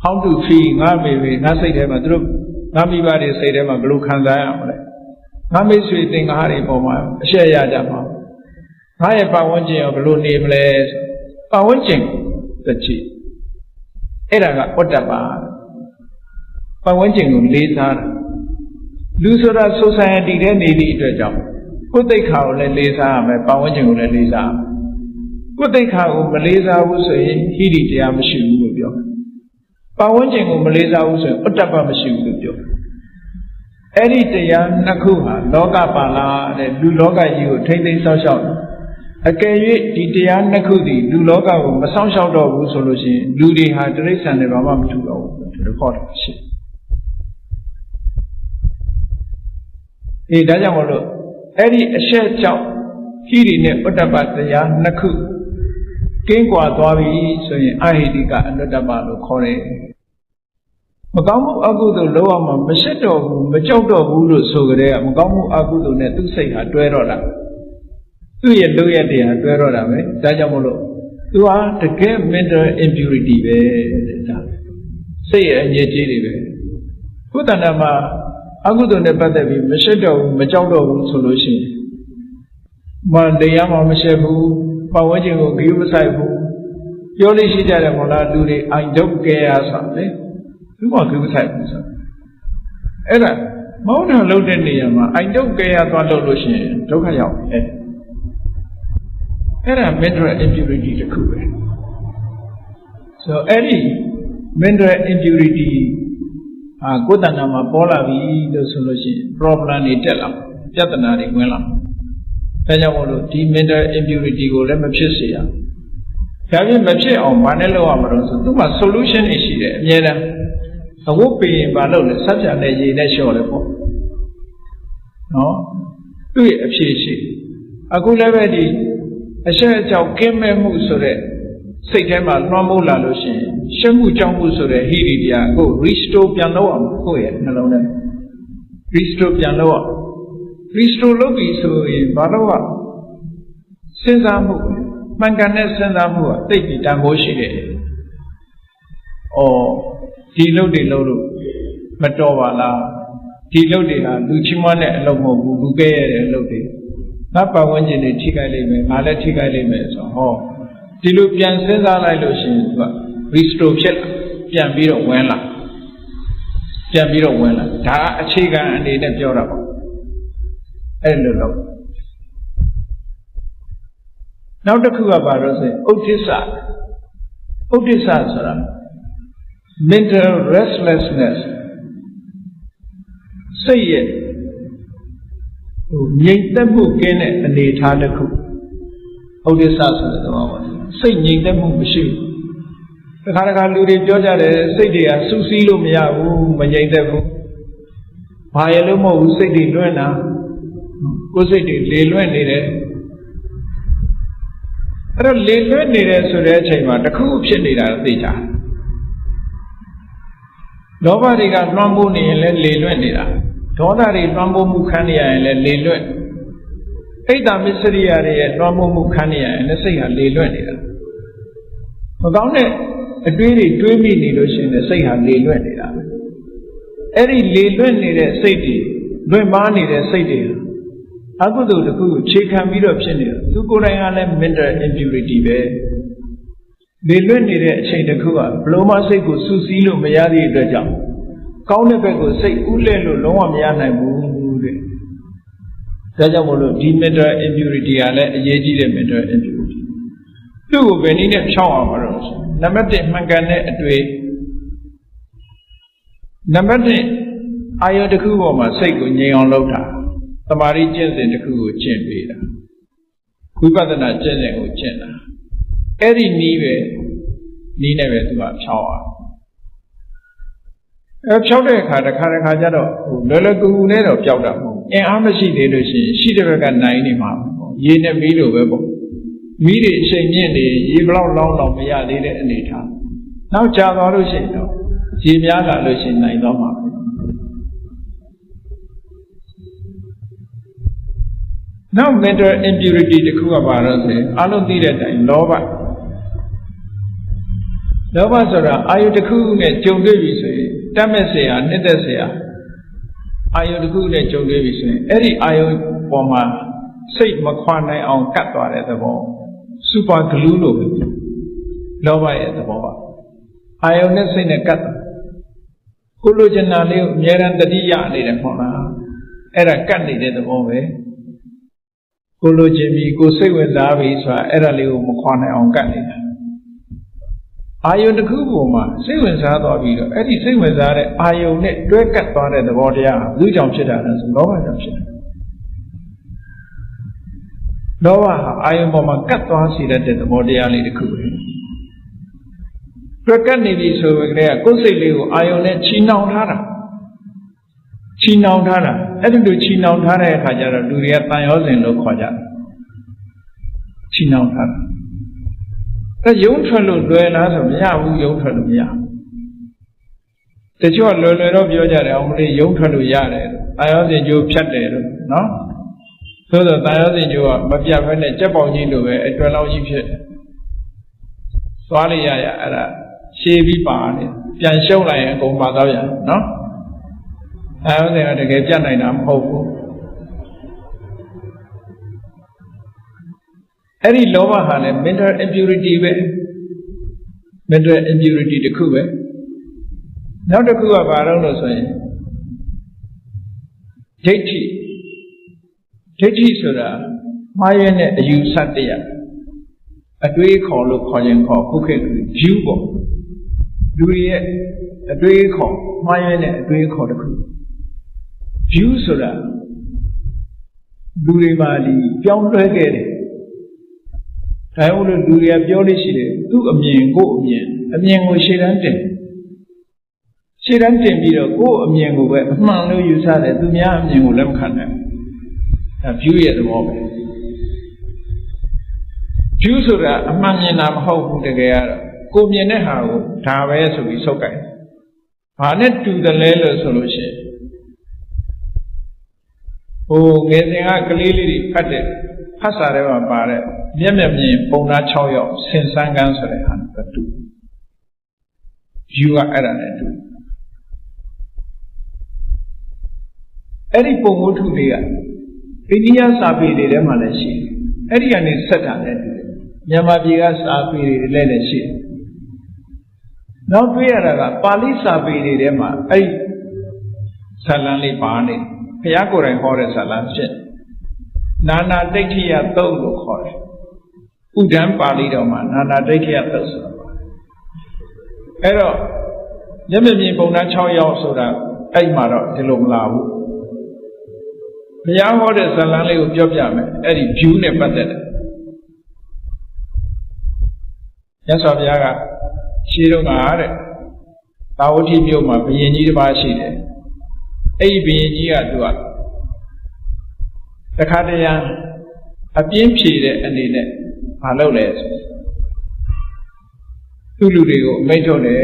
how to feel ငါမိဘငါစိတ်ထဲမှာသူတို့ငါမိဘတွေစိတ်ထဲမှာဘယ်လိုခံစားရမလဲငါမိတ်ဆွေသင်္ကားတွေပေါ်မှာအရှက်ရကြမှာငါရဲ့ပတ်ဝန်းကျင်ရောဘယ်လိုနေမလဲပတ်ဝန်းကျင်တစ်ချီအဲ့ဒါကဩတ္တပပတ်ဝန်းကျင်ကိုလေးစားတာလူဆိုတာ society ထဲနေသည့်အတွက်ကြောင့်ကိုယ်သိက္ခာကိုလည်းလေးစားရမယ်ပတ်ဝန်းကျင်ကိုလည်းလေးစားရမယ်ကိုယ်သိက္ခာကိုမလေးစားဘူးဆိုရင်ဟိရိတရားမရှိဘူးလို့ပြောပတ်ဝန်းကျင်ကိုမလေးစားဘူးဆိုရင်ဩတ္တပမရှိဘူးလို့ပြောအဲ့ဒီတရားနှစ်ခုဟာလောကပါလာတဲ့လူလောကကြီးကိုထိမ့်သိမ်းဆောက်ရှောက်အကယ်၍ဒီတရားနှစ်ခုသည်လူလောကကိုမဆောက်ရှောက်တော့ဘူးဆိုလို့ရှိရင်လူတွေဟာတိရစ္ဆာန်တွေဘာမှမထူတော့ဘူးဒီလိုခေါ်တယ်ရှိဒါကြောင့်မို့လို့အဲ့ဒီအရှက်ကြောင့်ဟိရိနဲ့ဩတ္တပတရားနှစ်ခုကင်းကွာသွားပြီဆိုရင်အဟိတိကအနုတ္တပလို့ခေါ်တယ်မကောင်းမှုအကုသိုလ်လုံးဝမရှက်တော့ဘူးမကြောက်တော့ဘူးလို့ဆိုကြတဲ့မကောင်းမှုအကုသိုလ်နဲ့သူ့စိတ်ဟာတွဲတော့တာသူ့ရဲ့လုပ်ရတဲ့ဟာတွဲတော့တာပဲဒါကြောင့်မို့လို့သူဟာတကယ် mental impurity ပဲတဲ့ဒါစိတ်ရဲ့အငြိကြီးတွေပဲဘုဒ္ဓနာမှာအကုသိုလ်နဲ့ပတ်သက်ပြီးမရှက်တော့ဘူးမကြောက်တော့ဘူးဆိုလို့ရှိရင်တရားမှမရှက်ဘူးပတ်ဝန်းကျင်ကိုဂရုမစိုက်ဘူးပြောလို့ရှိကြတယ်မို့လားလူတွေ I don't care ဆိုတာလေသူကဂရုမစိုက်ဘူးဆိုအဲ့ဒါမဟုတ်တာလုပ်တဲ့နေရာမှာ I don't care သွားလုပ်လို့ရှိရင်ဒုက္ခရောက်တယ်အဲ့ဒါ mental impurity တစ်ခုပဲဆိုအဲ့ဒီ mental impurity ကိုယ်တဏ္ဍာမှာပေါ်လာပြီလို့ဆိုလို့ရှိရင် problem တွေတက်လာပြဿနာတွေဝင်လာဒါကြောင့်မို့လို့ဒီ mental impurity ကိုလည်းမဖြစ်စေရဒါပြင်မဖြစ်အောင်ဘာနဲ့လုပ်ရမလို့ဆိုသူက solution တွေရှိတယ်အများအားအဝတ်ပင်ဘာလုပ်လဲဆက်ပြနဲ့ရေနဲ့လျှော်လဲပေါ့နော်သူ့ရဲ့အဖြေရှိအခုလည်းပဲဒီအရှက်အကြောက်ကင်းမဲ့မှုဆိုတဲ့စိတ်ထဲမှာလွှမ်းမိုးလာလို့ရှိရင်ရှက်မှုကြောက်မှုဆိုတဲ့ဟိရိတရားကို restore ပြန်လုပ်အောင်ကိုယ့်ရဲ့နှလုံးထဲ restore ပြန်လုပ်အောင် restore လုပ်ပြီးဆိုရင်ဘာလို့ကစဉ်းစားမှုမှန်ကန်တဲ့စဉ်းစားမှုကသိပြီးတန်ဖိုးရှိတယ်ဒီလုပ်တွေလုပ်လို့မတော်ပါလားဒီလုပ်တွေဟာလူချင်းမနဲ့အလုပ်မဟုတ်ဘူးလူကဲရတဲ့အလုပ်တွေငါပတ်ဝန်းကျင်တွေထိခိုက်လိမ့်မယ်ငါလည်းထိခိုက်လိမ့်မယ်ဆိုတော့ဒီလိုပြန်စဉ်းစားလိုက်လို့ရှိရင်သူက restore ဖြစ်လာပြန်ပြီးတော့ဝင်လာဒါအခြေခံအနေနဲ့ပြောတာပေါ့အဲ့လိုလုပ်နောက်တစ်ခုကဘာလို့ဆိုရင်ဥဒ္ဒစ္စ Uddhisa sara mental restlessness say it nhìn tâm mục kia này là đề tha được không Uddhisa sara đó say nhìn tâm mục sự cái khả năng lưu đi cho ra để say đi à suy luôn mà nhìn tâm mục phải lúc mà say đi luôn nào có say đi lấy luôn đi đấyအဲ့တော့လေလွတ်နေတဲ့ဆိုတဲ့အချိန်မှာတစ်ခုဖြစ်နေတာသိကြလောဘတွေကလွှမ်းမိုးနေရင်လည်းလေလွတ်နေတာဒေါသတွေလွှမ်းမိုးမှုခံနေရရင်လည်းလေလွတ်အိတ်တမစ္စရိယတွေရဲ့လွှမ်းမိုးမှုခံနေရရင်လည်းစိတ်ဟာလေလွတ်နေတာမကောင်းတဲ့အတွေးတွေတွေးမိနေလို့ရှိရင်စိတ်ဟာလေလွတ်နေတာအဲ့ဒီလေလွတ်နေတဲ့စိတ်တွေလွတ်မားနေတဲ့စိတ်တွေအကုသိုလ်တစ်ခုခြေခံပြီးတော့ဖြစ်နေတယ်သူကိုယ်တိုင်ကလည်း mental impurity ပဲလေလွတ်နေတဲ့အချိန်တစ်ခုကဘလို့မှစိတ်ကိုစူးစီးလို့မရသည့်အတွက်ကြောင့်ကောင်းတဲ့ဘက်ကိုစိတ်ဥလဲလို့လုံးဝမရနိုင်ဘူးတဲ့ဒါကြောင့်မို့လို့ဒီ mental impurity ကလည်းအရေးကြီးတဲ့ mental impurity သူ့ကိုဘယ်နည်းနဲ့ဖြောင်းအောင်မလို့နံပါတ်1မှန်ကန်တဲ့အတွေ့နံပါတ်2အာယုတစ်ခုပေါ်မှာစိတ်ကိုငြိမ်အောင်လုပ်တာသမာဓိကျင့်စဉ်တစ်ခုကိုကျင့်ပေးတာဝိပဿနာကျင့်စဉ်ကိုကျင့်တာအဲ့ဒီနည်းနဲ့ပဲသူကဖြောင်းအောင်ဖြောင်းတဲ့အခါတစ်ခါကျတော့လွယ်လွယ်ကူကူနဲ့တော့ပျောက်တာမဟုတ်အင်အားမရှိသေးလို့ရှိရင်ရှိတဲ့ဘက်ကနိုင်နေမှာပေါ့ရေနဲ့မီးလိုပဲပေါ့မီးတွေအချိန်မြင့်နေရေဘလောက်လောင်းတော့မရသေးတဲ့အနေထားနောက်ကြာသွားလို့ရှိရင်တော့ရေများလာလို့ရှိရင်နိုင်သွားမှာနောက် mental impurity တခုကပါတော့ဆိုအလုံးသိတဲ့အတိုင်းလောဘဆိုတာအာယုတစ်ခုနဲ့ကြုံတွေ့ပြီဆိုရင်တတ်မဲ့เสียနှစ်သက်เสียအာယုတစ်ခုနဲ့ကြုံတွေ့ပြီဆိုရင်အဲ့ဒီအာယုပေါ်မှာစိတ်မခွာနိုင်အောင်ကတ်သွားတဲ့သဘော super glue လို့လောဘရဲ့သဘောပါအာယုနဲ့စိတ်နဲ့ကတ်ကိုလိုချင်တာလေးကိုအများရန်တတိယနေတယ်ခေါ်လားအဲ့ဒါကတ်နေတဲ့သဘောပဲကိုလိုချင်ပြီကိုစိတ်ဝင်စားပြီဆိုတာအဲ့ဒါလေးကိုမခွာနိုင်အောင်ကတ်နေတာအာယုတစ်ခုပေါ်မှာစိတ်ဝင်စားသွားပြီးတော့အဲ့ဒီစိတ်ဝင်စားတဲ့အာယုနဲ့တွဲကပ်သွားတဲ့သဘောတရားဟာဘုကြောင့်ဖြစ်တာလဲဆိုလောဘကြောင့်ဖြစ်တယ်လောဘဟာအာယုပေါ်မှာကတ်သွားစေတဲ့သဘောတရားလေးတစ်ခုပဲတွဲကပ်နေပြီဆိုကြတဲ့ကိုယ်စိတ်လေးကိုအာယုနဲ့ချီနှောင်ထားတာအဲ့ဒီလိုချီနှောင်ထားတဲ့အခါကျတော့လူတွေကတန်ရောစဉ်လို့ခေါ်ကြတယ်ချီနှောင်ထားတာအဲ့ရုံထွက်လို့လွယ်လားဆိုမရဘူးရုံထွက်လို့မရတချို့ကလွယ်တော့ပြောကြတယ်အောင်မလေးရုံထွက်လို့ရတယ်တန်ရောစဉ်ကျိုးဖြတ်တယ်လို့နော်ဆိုတော့တန်ရောစဉ်ကျိုးကမပြတ်ဘဲနဲ့ကြက်ပေါင်ကြီးလိုပဲအတွဲလောက်ကြီးဖြစ်သွားလိုက်ရအဲ့ဒါရှည်ပြီးပါနေပြန်ရှုံးလိုက်ရင်အကုန်ပါတော့ပြန်နော်အဲဒါကတကယ်ပြတ်နိုင်တာမဟုတ်ဘူးအဲ့ဒီလောဘဟာလည်း mental impurity ပဲ mental impurity တစ်ခုပဲနောက်တစ်ခုကဘာလို့ဆိုရင်ဒိဋ္ဌိဆိုတာမှားရတဲ့အယူဆတရားအတွေးခေါ်လို့ခေါ်ရင်ခေါ်ခုခေတ် view ပေါ့လူရဲ့အတွေးခေါ်မှားရတဲ့အတွေးခေါ်တစ်ခုview ဆိုတာလူတွေမှာဒီပြောင်းလဲခဲ့တယ်ဒါကြောင့်လို့လူတွေကပြောလို့ရှိတယ်သူ့အမြင်ကိုအမြင်ကိုရှေ့တန်းတင်ပြီးတော့ကိုယ့်အမြင်ကိုပဲအမှန်လို့ယူဆတယ်သူများအမြင်ကိုလက်မခံနိုင်ဘူးဒါ view ရဲ့သဘောပဲ view ဆိုတာအမှန်မြင်တာမဟုတ်ဘူးတကယ်ကတော့ကိုမြင်တဲ့ဟာကိုဒါပဲဆိုပြီးဆုတ်ကြတယ်ဘာနဲ့တူတယ်လဲလို့ဆိုလို့ရှိရင်ငယ်စဉ်ကကလေးလေးတွေဖတ်စာထဲမှာပါတဲ့မျက်မြင်ပုံသား6ယောက်ဆင်ဆန်းကန်းဆိုတဲ့ဟာနဲ့တူယူကအဲ့ဒါနဲ့တူအဲ့ဒီပုံဝတ္ထုလေးကအိန္ဒိယစာပေတွေထဲမှာလည်းရှိတယ်အဲ့ဒီကနေဆက်တာနဲ့တူတယ်မြန်မာပြည်ကစာပေတွေလည်းရှိတယ်နောက်တွေ့ရတာကပါဠိစာပေတွေထဲမှာအဲ့ဒီဇာလံလေးပါနေဘုရားကိုယ်တိုင်ဟောတဲ့ဇာလံဖြစ်နာနာဒိဋ္ဌိယသုတ်လို့ခေါ်တယ်ဥဒ္ဒံပါဠိတော်မှာနာနာဒိဋ္ဌိယသုတ်ဆိုတာ အဲ့တော့မျက်မြင်ပုံနှန်း6ယောက်ဆိုတာအဲ့မှာတော့ဒီလိုမလာဘူးဘုရားဟောတဲ့ဇာတ်လမ်းလေးကိုပြောပြမယ်အဲ့ဒီ view နဲ့ပတ်သက်တယ်မြတ်စွာဘုရားကရှင်းတော့တဲ့သာဝတိမြို့မှာဘုရင်ကြီးတစ်ပါးရှိတယ်အဲ့ဒီဘုရင်ကြီးကသူကတခါတည်းအပြင်းဖြေတဲ့အနေနဲ့မလုပ်လဲသူလူတွေကိုအမိန့်ထုတ်တယ်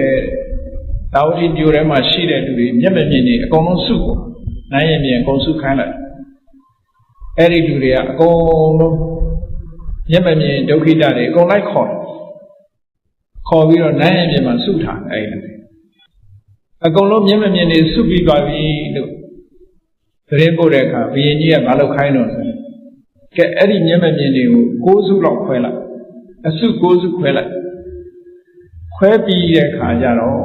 သာဝတိမြို့ထဲမှာရှိတဲ့လူတွေမျက်မမြင်နေအကုန်လုံးစုကိုနိုင်ရင်မြင်အကုန်စုခိုင်းလိုက်အဲ့ဒီလူတွေကအကုန်လုံးမျက်မမြင်ဒုက္ခိတတွေအကုန်လိုက်ခေါ်ပြီးတော့နိုင်ရင်မြင်မှာစုထားအဲ့ဒီအကုန်လုံးမျက်မမြင်နေစုပြီးသွားပြီလို့သတင်းပို့တဲ့အခါဘုရင်ကြီးကမလုပ်ခိုင်းတော့ဆိုကဲအဲ့ဒီမျက်မမြင်တွေကို9စုလောက်ခွဲလိုက်အစု9စုခွဲလိုက်ခွဲပြီးတဲ့အခါကျတော့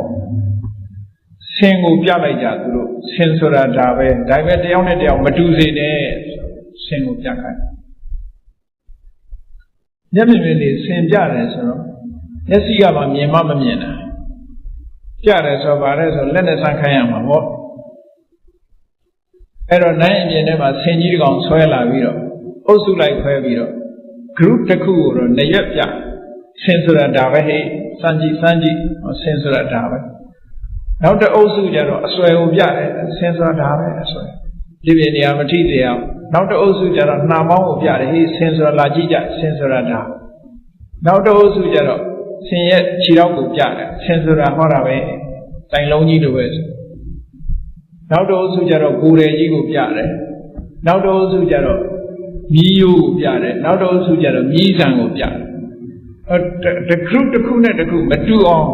ဆင်ကိုပြလိုက်ကြသူတို့ဆင်ဆိုတာဒါပဲဒါပေမဲ့တယောက်နဲ့တယောက်မတူစေနဲ့ဆင်ကိုပြခိုင်းမျက်မြင်မြင်နေဆင်ပြတယ်ဆိုတော့မျက်စိကမှမြင်မှမမြင်တာပြတယ်ဆိုပါလဲဆိုလက်နဲ့ဆန်းခိုင်းရမှာပေါ့အဲ့တော့နိုင်အပြင်ထဲမှာဆင်ကြီးတစ်ကောင်ဆွဲလာပြီးတော့အုပ်စုလိုက်ခွဲပြီးတော့ group တစ်ခုကိုတော့နှစ်ရက်ပြဆင်ဆိုတာဒါပဲဟဲ့စမ်းကြည့်ဆင်ဆိုတာဒါပဲနောက်တစ်အုပ်စုကျတော့အစွဲကိုပြတယ်ဆင်ဆိုတာဒါပဲအစွဲဒီပြင်နေရာမထိသေးအောင်နောက်တစ်အုပ်စုကျတော့နှာမောင်းကိုပြတယ်ဟေးဆင်ဆိုတာလာကြည့်ကြဆင်ဆိုတာဒါနောက်တစ်အုပ်စုကျတော့ဆင်ရဲ့ခြေထောက်ကိုပြတယ်ဆင်ဆိုတာဟောတာပဲတိုင်လုံးကြီးလိုပဲနောက်တစ်အုပ်စုကျတော့ကိုယ်ရည်ကြီးကိုပြတယ်နောက်တစ်အုပ်စုကျတော့မြီးရိုးကိုပြတယ်နောက်တစ်အုပ်စုကျတော့မြီးဆံကိုပြတယ်တစ်ခုတစ်ခုနဲ့တစ်ခုမတူအောင်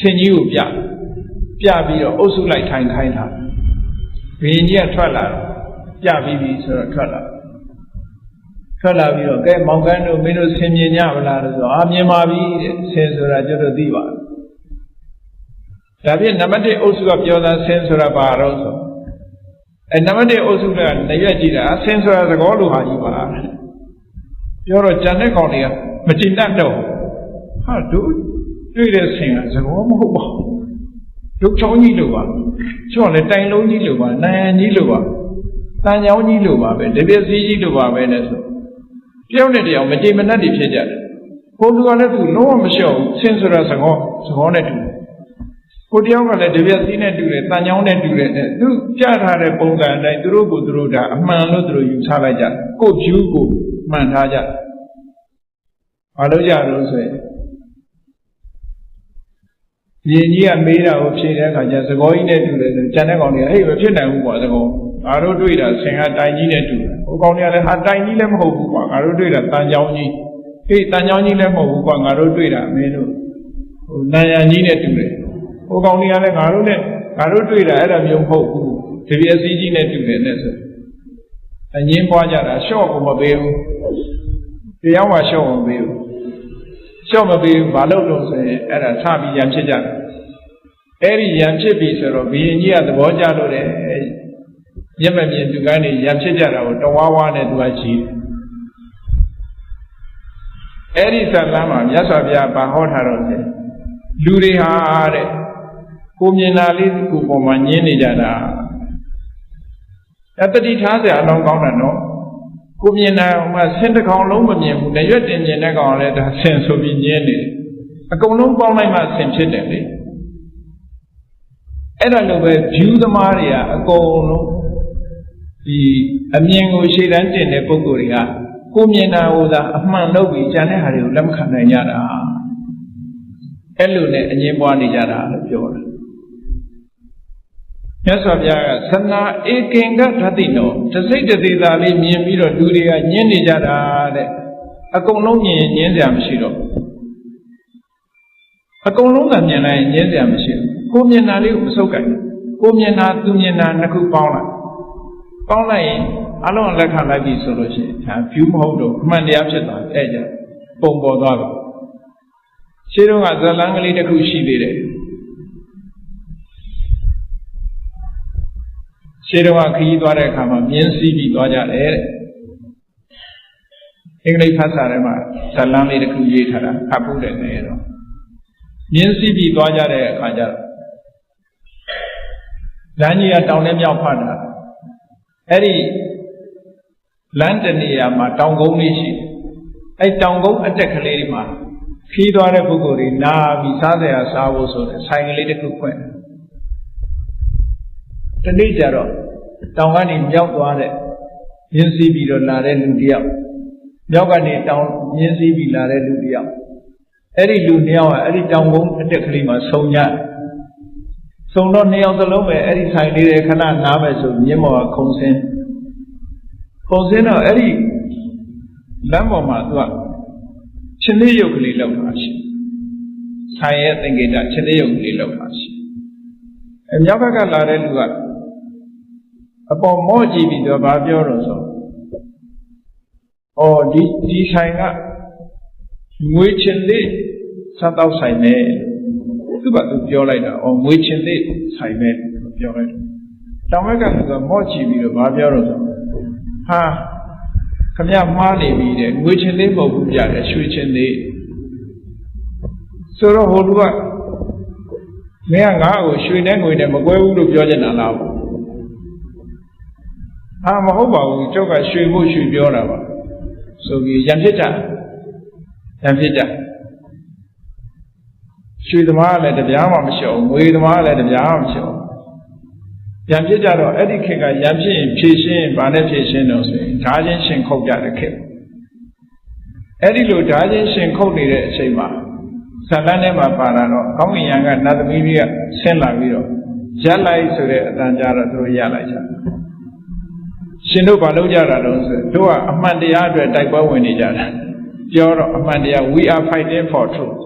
ဆင်ကြီးကိုပြပြီးတော့အုပ်စုလိုက်ထိုင်ခိုင်းတာဘုရင်ကြီးကထွက်လာပြပြီးပြီဆိုတော့ထွက်လာပြီးတော့ကဲမောင်ကန်းတို့မင်းတို့ဆင်မြင်ကြမလားလို့ဆိုအာမြင်ပါပြီတဲ့ဆင်ဆိုတာကျတော့သိပါဒါဖြင့်နံပါတ်1အုပ်စုကပြောတာဆင်ဆိုတာဘာတော့ဆိုနံပါတ်1အုပ်စုကတရွက်ကြည့်တာဆင်ဆိုတာသကောလိုဟာကြီးပါပြောတော့ကြံတဲ့ကောင်တွေကမကြင်တတ်တော့ဟာတို့တွေ့တဲ့ဆင်ကသကောမဟုတ်ပါဘူးဒုက္ချောင်းကြီးလိုပါကျော်လည်းတိုင်လုံးကြီးလိုပါနိုင်ကြီးလိုပါတန်ချောင်းကြီးလိုပါပဲတပြက်စီးကြီးလိုပါပဲနဲ့ဆိုတယောက်နဲ့တယောက်မကြင်မနှက်တွေဖြစ်ကြတယ်ကိုယ်ကလည်းသူလုံးဝမလျှော့ဘူးဆင်ဆိုတာသကောနဲ့တူကိုတယောက်ကလည်းတပြက်စီးနဲ့တူတယ်တန်ချောင်းနဲ့တူတယ်သူပြထားတဲ့ပုံစံအတိုင်းသူတို့ဒါအမှန်လို့သူတို့ယူဆလိုက်ကြကို view ကိုမှန်ထားကြဘာလို့ကြလို့ဆိုရင်ရင်ကြီးကမေးတာကိုဖြေတဲ့အခါကျသကောကြီးနဲ့တူတယ်ဆိုကျန်တဲ့ကောင်တွေကဟေ့မဖြစ်နိုင်ဘူးကွာသကောငါတို့တွေ့တာဆင်ကတိုင်ကြီးနဲ့တူတယ်ဟိုကောင်တွေကလည်းဟာတိုင်ကြီးလည်းမဟုတ်ဘူးကွာငါတို့တွေ့တာတန်ချောင်းကြီးဟေ့တန်ချောင်းကြီးလည်းမဟုတ်ဘူးကွာငါတို့တွေ့တာမင်းတို့ဟိုနန်ရံကြီးနဲ့တူတယ်ဟိုကောင်တွေကလည်းငါတို့တွေ့တာအဲ့ဒါမျိုးမဟုတ်ဘူးတပြက်စီးကြီးနဲ့တူတယ်နဲ့ဆိုအငင်းပွားကြတာရှော့ကိုမပေးဘူးတရားမှရှော့မပေးဘူးရှော့မပေးဘူးဘာလို့လို့ဆိုရင်အဲ့ဒါထပြီးရံဖြစ်ကြတယ်အဲ့ဒီရံဖြစ်ပြီဆိုတော့ဘုရင်ကြီးကသဘောကျလို့တယ်မျက်မမြင်သူကန်းနေရံဖြစ်ကြတာကိုတဝါးဝါနဲ့သူကရှိတယ်အဲ့ဒီဇာတ်လမ်းမှာမြတ်စွာဘုရားဘာဟောထားတော့လဲလူတွေဟာတဲ့ကိုမြင်တာလေးကိုပေါ်မှာညင်းနေကြတာတတိထားစရာအလုံးကောင်းတာနော်ကိုမြင်တာဟိုမှာဆင်းတစ်ကောင်လုံးမမြင်ဘူးရွက်တင်မြင်တဲ့ကောင်လည်းဒါဆင်းဆိုပြီးညင်းနေတယ်အကုန်လုံးပေါင်းလိုက်မှဆင်းဖြစ်တယ်လေအဲ့ဒါလိုပဲ view သမားတွေကအကုန်လုံးဒီအမြင်ကိုရှေ့တန်းတင်တဲ့ပုဂ္ဂိုလ်တွေကကိုမြင်တာဟိုသာအမှန်လုပ်ပြီးကျန်တဲ့ဟာတွေကိုလက်မခံနိုင်ကြတာအဲ့လိုနဲ့အငြင်းပွားနေကြတာလို့ပြောတာမြတ်စွာဘုရားကသနာဧကင်္ဂဓတိနောတစိတ်တသေးသာလေးမြင်ပြီးတော့လူတွေကညင်းနေကြတာတဲ့အကုန်လုံးမြင်ညင်းစရာမရှိတော့အကုန်လုံးကမြင်လိုက်ညင်းစရာမရှိဘူးကိုမြင်တာလေးကိုမဆုပ်ကြိုက်ကိုမြင်တာသူမြင်တာနှစ်ခုပေါင်းလိုက်ရင်အလုံးလက်ခံလိုက်ပြီဆိုလို့ရှိရင်ဒါ view မဟုတ်တော့အမှန်တရားဖြစ်သွားတဲ့ကြပုံပေါ်သွားပြီရှင်းတော့ကဇလန်းကလေးတစ်ခုရှိသေးတယ်ရှင်းတော့ခရီးသွားတဲ့အခါမှာမြင်းစည်းပြီးသွားကြတယ်တဲ့အင်္ဂလိပ်ဘာသာထဲမှာဇလန်းလေးတစ်ခုရေးထားတာဖတ်ဖို့တယ်နေတော့ မြင်းစည်းပြီးသွားကြတဲ့အခါကျလမ်းကြီးကတောင်နဲ့မြောက်ဖတ်တာအဲ့ဒီလမ်းတနေရာမှာတောင်ကုန်းလေးရှိတယ်အဲ့တောင်ကုန်းအတက်ကလေးတွေမှာခီးသွားတဲ့ပုဂ္ဂိုလ်တွေနာပြီးစားစရာစားဖို့ဆိုတဲ့ဆိုင်ကလေးတစ်ခုဖွင့်တနေ့ကျတော့တောင်ကနေမြောက်သွားတဲ့မြင်းစည်းပြီးတော့လာတဲ့လူတစ်ယောက်မြောက်ကနေတောင်မြင်းစည်းပြီးလာတဲ့လူတစ်ယောက်အဲ့ဒီလူနှစ်ယောက်ကအဲ့ဒီတောင်ကုန်းအတက်ကလေးမှာဆုံကြဆုံတော့နှစ်ယောက်သလုံးပဲအဲ့ဒီဆိုင်လေးတွေခဏနားမယ်ဆိုမြင်းမော်ကခုံစင်းတော့အဲ့ဒီလမ်းပေါ်မှာသူကချင်းလေးရုပ်ကလေးလောက်တာရှိဆိုင်ရဲ့သင်္ကေတချင်းလေးရုပ်ကလေးလောက်တာရှိအမြောက်ဘက်ကလာတဲ့လူကအပေါ်မော့ကြည့်ပြီးတော့ဗာပြောတော့ဆိုဒီဆိုင်ကငွေချင်းလေးစားတော့ဆိုင်မယ်သူကသူပြောလိုက်တာငွေချင်းလေးဆိုင်မယ်ပြောလိုက်တယ်တောင်ဘက်ကလူကမော့ကြည့်ပြီးတော့ဗာပြောတော့ဆိုဟာခမရမှားနေပြီတဲ့ငွေချင်းလေးမဟုတ်ဘူးပြတယ်ရွှေချင်းလေးဆိုတော့ဟိုလူကမင်းကငါ့ကိုရွှေနဲ့ငွေနဲ့မကွဲဘူးလို့ပြောချင်တာလားမဟုတ်ပါဘူးကျောက်ကရွှေဖို့ရွှေပြောတာပါဆိုပြီးရံဖြစ်ကြရွှေသမားကလည်းတပြားမှမလျှော့ဘူးငွေသမားကလည်းတပြားမှမလျှော့ဘူးရံဖြစ်ကြတော့အဲ့ဒီခေတ်ကရံဖြစ်ရင်ဖြည့်ရှင်းဗာနဲ့ဖြည့်ရှင်းတော့ဆိုရင်ဓာချင်းရှင်ခုတ်ကြတဲ့ခေတ်အဲ့ဒီလိုဓာချင်းရှင်ခုတ်နေတဲ့အချိန်မှာဇာတ်လမ်းထဲမှာပါလာတော့ကောင်းကင်ယံကနတ်သမီးကြီးကဆင်းလာပြီးတော့ရက်လိုက်ဆိုတဲ့အတန်ကြာတော့သူတို့ရလိုက်ကြရှင်တို့ဘာလုပ်ကြတာတော့ဆိုတို့ကအမှန်တရားအတွက်တိုက်ပွဲဝင်နေကြတာပြောတော့အမှန်တရား we are fighting for truth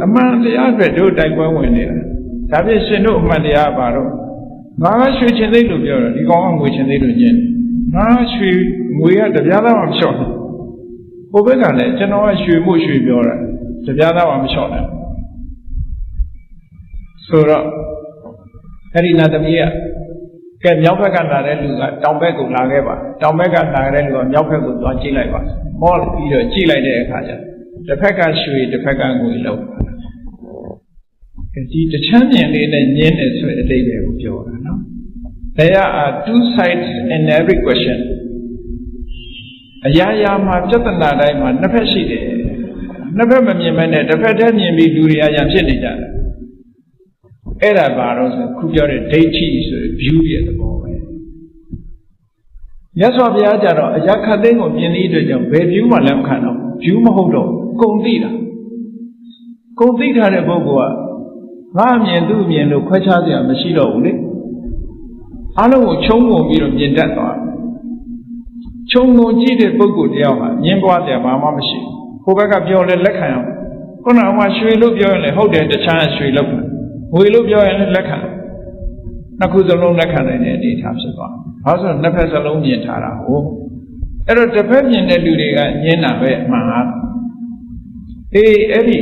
အမှန်တရားအတွက်တို့တိုက်ပွဲဝင်နေတာဒါဖြင့်ရှင်တို့အမှန်တရားပါတော့ငါကရွှေချင်းသိလို့ပြောတော့ဒီကောင်ကငွေချင်းသိလို့ညင်ငါရွှေငွေကတပြားသားမှမလျှော့ဘူးဟိုဘက်ကလည်းကျွန်တော်ကရွှေမှုရွှေပြောတာတပြားသားမှမလျှော့နိုင်ဆိုတော့အဲ့ဒီနတ်သမီးကဲမြောက်ဘက်ကလာတဲ့လူကတောင်ဘက်ကိုလာခဲ့ပါတောင်ဘက်ကလာတဲ့လူကမြောက်ဘက်ကိုသွားကြည့်လိုက်ပါမောပြီးတော့ကြည့်လိုက်တဲ့အခါကျတစ်ဖက်ကရွှေတစ်ဖက်ကငွေလောက်ဒီတချမ်းမြင်လေးနဲ့ညင်းတယ်ဆိုတဲ့အတိတ်တွေကိုပြောတာနော် There are two sides in every question အရာရာမှာပြဿနာတိုင်းမှာနှစ်ဖက်ရှိတယ်နှစ်ဖက်မမြင်မဲနဲ့တစ်ဖက်တည်းမြင်ပြီးလူတွေအရာဖြစ်နေကြတယ်အဲ့ဒါဘာလို့ဆိုခုပြောတဲ့ဒိဋ္ဌိဆို view ရဲ့သဘောပဲမြတ်စွာဘုရားကြတော့အရာခတ်သိမ်းကိုမြင်တဲ့အတွက်ကြောင့်ဘယ် view မှလည်းမခံတော့ view မဟုတ်တော့ကုန်သိတာကုန်သိထားတဲ့ပုဂ္ဂိုလ်ကငါအမြင်သူ့အမြင်လို့ခွဲခြားစရာမရှိတော့ဘူးလေအားလုံးကိုခြုံငုံပြီးတော့မြင်တတ်သွားခြုံငုံကြည့်တဲ့ပုဂ္ဂိုလ်တယောက်ဟာမြင်ပွားတယ်ဘာမှမရှိဘူးဟိုဘက်ကပြောလဲလက်ခံအောင်ခုနကမှရွှေလို့ပြောရင်လည်းဟုတ်တယ်တခြားရွှေလို့ငွေလို့ပြောရင်လည်းလက်ခံနှစ်ခုစလုံးလက်ခံနိုင်တဲ့အနေအထားဖြစ်သွားဘာလို့ဆိုနှစ်ဖက်စလုံးမြင်ထားတာဟုတ်အဲ့တော့တစ်ဖက်မြင်တဲ့လူတွေကညင်းတာပဲအမှန်ဟာအဲ့ဒီ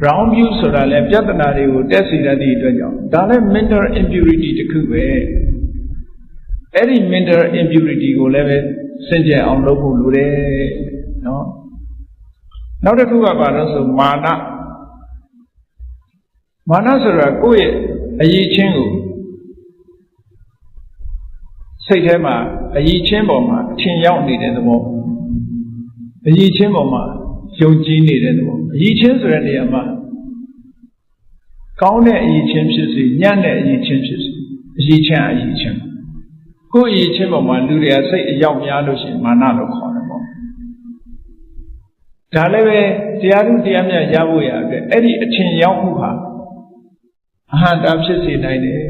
round view ဆိုတာလဲပြဿနာတွေကိုတက်စီတတ်တဲ့အတွက်ကြောင့်ဒါလည်း mental impurity တစ်ခုပဲအဲ့ဒီ mental impurity ကိုလည်းပဲစင်ကြယ်အောင်လုပ်ဖို့လိုတယ်နော်နောက်တစ်ခုကဘာလို့ဆိုမာနဆိုတာကိုယ့်ရဲ့အရေးချင်းကိုစိတ်ထဲမှာအရေးချင်းပေါ်မှာအထင်ရောက်နေတဲ့သဘောအရေးချင်းပေါ်မှာယုံကြည်နေတဲ့သဘောအရေးချင်းဆိုတဲ့နေရာမှာကောင်းတဲ့အရေးချင်းဖြစ်စေညံ့တဲ့အရေးချင်းဖြစ်စေအရေးချင်းကိုယ့်အရေးချင်းပေါ်မှာလူတွေကစိတ်အရောက်များလို့ရှိရင်မာနလို့ခေါ်တယ်ပေါ့ဒါလည်းပဲတရားသူတရားမြတ်ရဖို့ရအတွက်အဲ့ဒီအထင်ရောက်မှုဟာအဟံတာဖြစ်စေနိုင်တယ်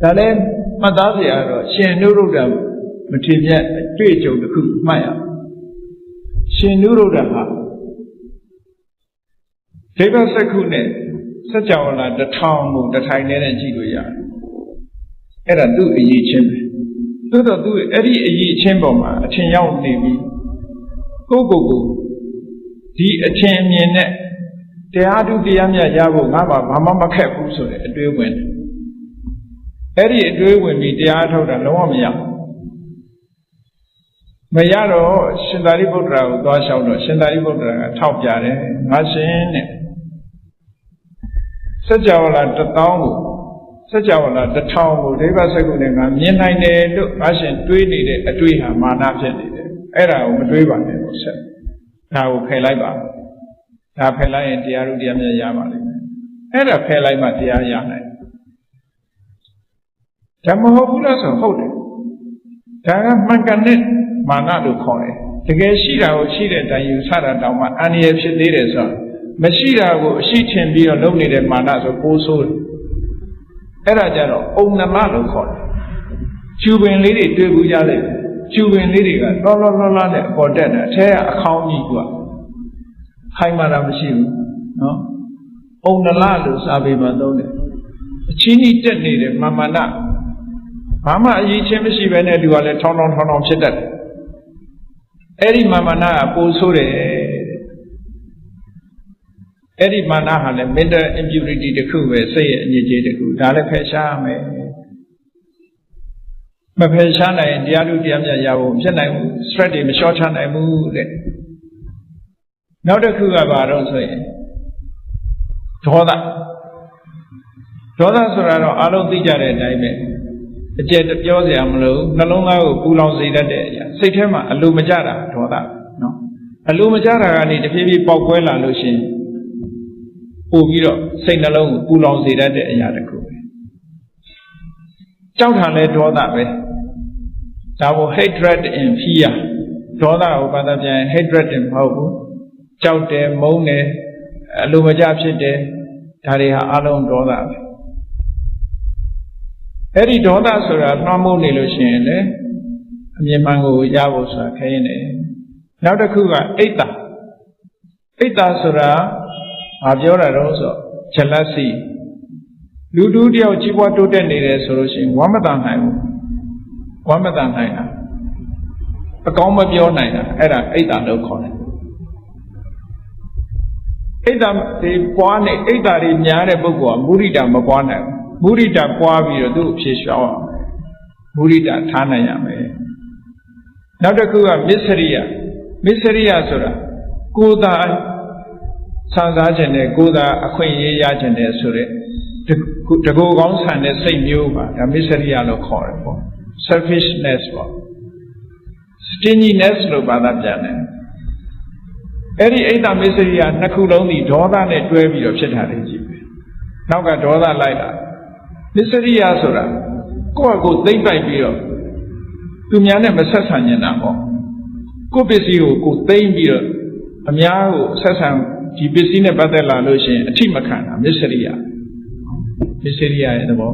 ဒါလည်းမှတ်သားစရာတော့ရှင်နုရုဒ္ဓမထေရမြတ်အတွေ့အကြုံတစ်ခုမှတ်ရရှင်နုရုဒ္ဓဟာဒိဗ္ဗစက္ခုနဲ့စัจ java လာ1000ကိုတစ်ထိုင်နဲ့ကြည့်လို့ရတယ်အဲ့ဒါသူ့အရေးချင်းပဲသို့တော့သူအဲ့ဒီအရေးချင်းပေါ်မှာအထင်ရောက်နေပြီကိုဒီအထင်မြင်နဲ့တရားသူတရားမြတ်ရဖို့ငါဘာမှမခက်ဘူးဆိုတဲ့အတွေးဝင်တယ်အဲ့ဒီအတွေးဝင်ပြီးတရားထုတ်တာလုံးဝမရ မရတော့ရှင်သာရိပုတ္တရာကိုသွားလျှောက်တော့ရှင်သာရိပုတ္တရာကထောက်ပြတယ်ငါရှင်တဲ့စัจ java လာ1000ကိုစัจ java လာ1000ကိုဒိဗ္ဗစကုနဲ့ငါမြင်နိုင်တယ်လို့ငါရှင်တွေးနေတဲ့အတွေ့ဟာမာနဖြစ်နေတယ်အဲ့ဒါကိုမတွေးပါနဲ့လို့ဆက်ဒါကိုဖယ်လိုက်ပါဒါဖယ်လိုက်ရင်တရားဥတရားမြတ်ရပါလိမ့်မယ်အဲ့ဒါဖယ်လိုက်မှတရားရနိုင်ဒါမဟုတ်ဘူးလားဆိုဟုတ်တယ်ဒါကမှန်ကန်တဲ့မာနလို့ခေါ်တယ်တကယ်ရှိတာကိုရှိတဲ့အတိုင်းယူဆတာတောင်မှအန္တရာယ်ဖြစ်သေးတယ်ဆိုတော့မရှိတာကိုအရှိထင်ပြီးတော့လုပ်နေတဲ့မာနဆိုပိုးဆိုးတယ်အဲ့ဒါကြတော့အုံနမလို့ခေါ်တယ်ကျူပင်လေးတွေတွေ့ဘူးကြတယ်ကျူပင်လေးတွေကလောလောလောလောနဲ့အပေါ်တက်တယ်အထဲကအခေါင်းကြီးကခိုင်မာတာမရှိဘူးနော်အုံနလလို့စာပေမှာသုံးတယ်အချင်းကြီးတက်နေတယ်မာနဘာမှအရေးချင်းမရှိဘဲနဲ့သူကလည်းထောင်းဖြစ်တတ်တယ်အဲ့ဒီမာနကပိုဆိုးတယ်အဲ့ဒီမာနဟာလည်း mental impurity တစ်ခုပဲစိတ်ရဲ့အညစ်အကြေးတစ်ခုဒါလည်းဖယ်ရှားရမယ်မဖယ်ရှားနိုင်ရင်တရားဓုတရားမြတ်ရဖို့ဖြစ်နိုင်ဘူး stress တွေမလျှော့ချနိုင်ဘူးတဲ့နောက်တစ်ခုကဘာတော့ဆိုရင်ဒေါသဆိုတာတော့အားလုံးသိကြတဲ့အတိုင်းပဲအကျယ်ပြောစရာမလိုနှလုံးသားကိုပူလောင်စေတတ်တဲ့အရာစိတ်ထဲမှာအလိုမကျတာဒေါသနော်အလိုမကျတာကနေတဖြည်းဖြည်းပေါက်ကွဲလာလို့ရှိရင်ပို့ပြီးတော့စိတ်နှလုံးကိုပူလောင်စေတတ်တဲ့အရာတစ်ခုပဲကြောက်တာလဲဒေါသပဲဒါကို hatred and fear ဒေါသကိုဘာသာပြန် hatred မဟုတ်ဘူးကြောက်တယ်မုန်းတယ်အလိုမကျဖြစ်တယ်ဒါတွေဟာအလုံးဒေါသပဲအဲ့ဒီဒေါသဆိုတာနှောင်းမိုးနေလို့ရှိရင်လေအမြင်မှန်ကိုရဖို့ဆိုတာခဲရင်တယ်နောက်တစ်ခုကအိတ်တာဆိုတာဘာပြောတာတော့ဆို jealousy လူတူတယောက်ကြီးပွားတိုးတက်နေတယ်ဆိုလို့ရှိရင်ဝမ်းမတန်နိုင်ဘူးဝမ်းမတန်နိုင်တာအကောင်းမပြောနိုင်တာအဲ့ဒါအိတ်တာလို့ခေါ်တယ်အိတ်တာဒီပွားနေအိတ်တာတွေများတဲ့ပုဂ္ဂိုလ်ကမုဒိတာမပွားနိုင်ဘူးမုဒိတာပွားပြီးတော့သူ့အဖြစ်ရှောင်အောင်မုဒိတာထားနိုင်ရမယ်နောက်တစ်ခုကမစ္စရိယဆိုတာကိုယ်သာဆန်းစားခြင်းနဲ့ကိုယ်သာအခွင့်အရေးရခြင်းနဲ့ဆိုတဲ့တကူကောင်းဆန်တဲ့စိတ်မျိုးပါဒါမစ္စရိယလို့ခေါ်တယ်ပေါ့ selfishness ပေါ့ stinginess လို့ဘာသာပြန်တယ်အဲ့ဒီအိတ်တမစ္စရိယနှစ်ခုလုံးဒီဒေါသနဲ့တွဲပြီးတော့ဖြစ်တာလေးကြည့်ပဲနောက်ကဒေါသလိုက်တာမစ္စရိယဆိုတာကိုယ့်အကိုသိမ့်ပိုက်ပြီးတော့သူများနဲ့မဆက်ဆံနေတာပေါ့ကိုယ့်ပစ္စည်းကိုကိုယ်သိမ့်ပြီးတော့အများကိုဆက်ဆံဒီပစ္စည်းနဲ့ပတ်သက်လာလို့ရှိရင်အထိမခံတာမစ္စရိယရဲ့သဘော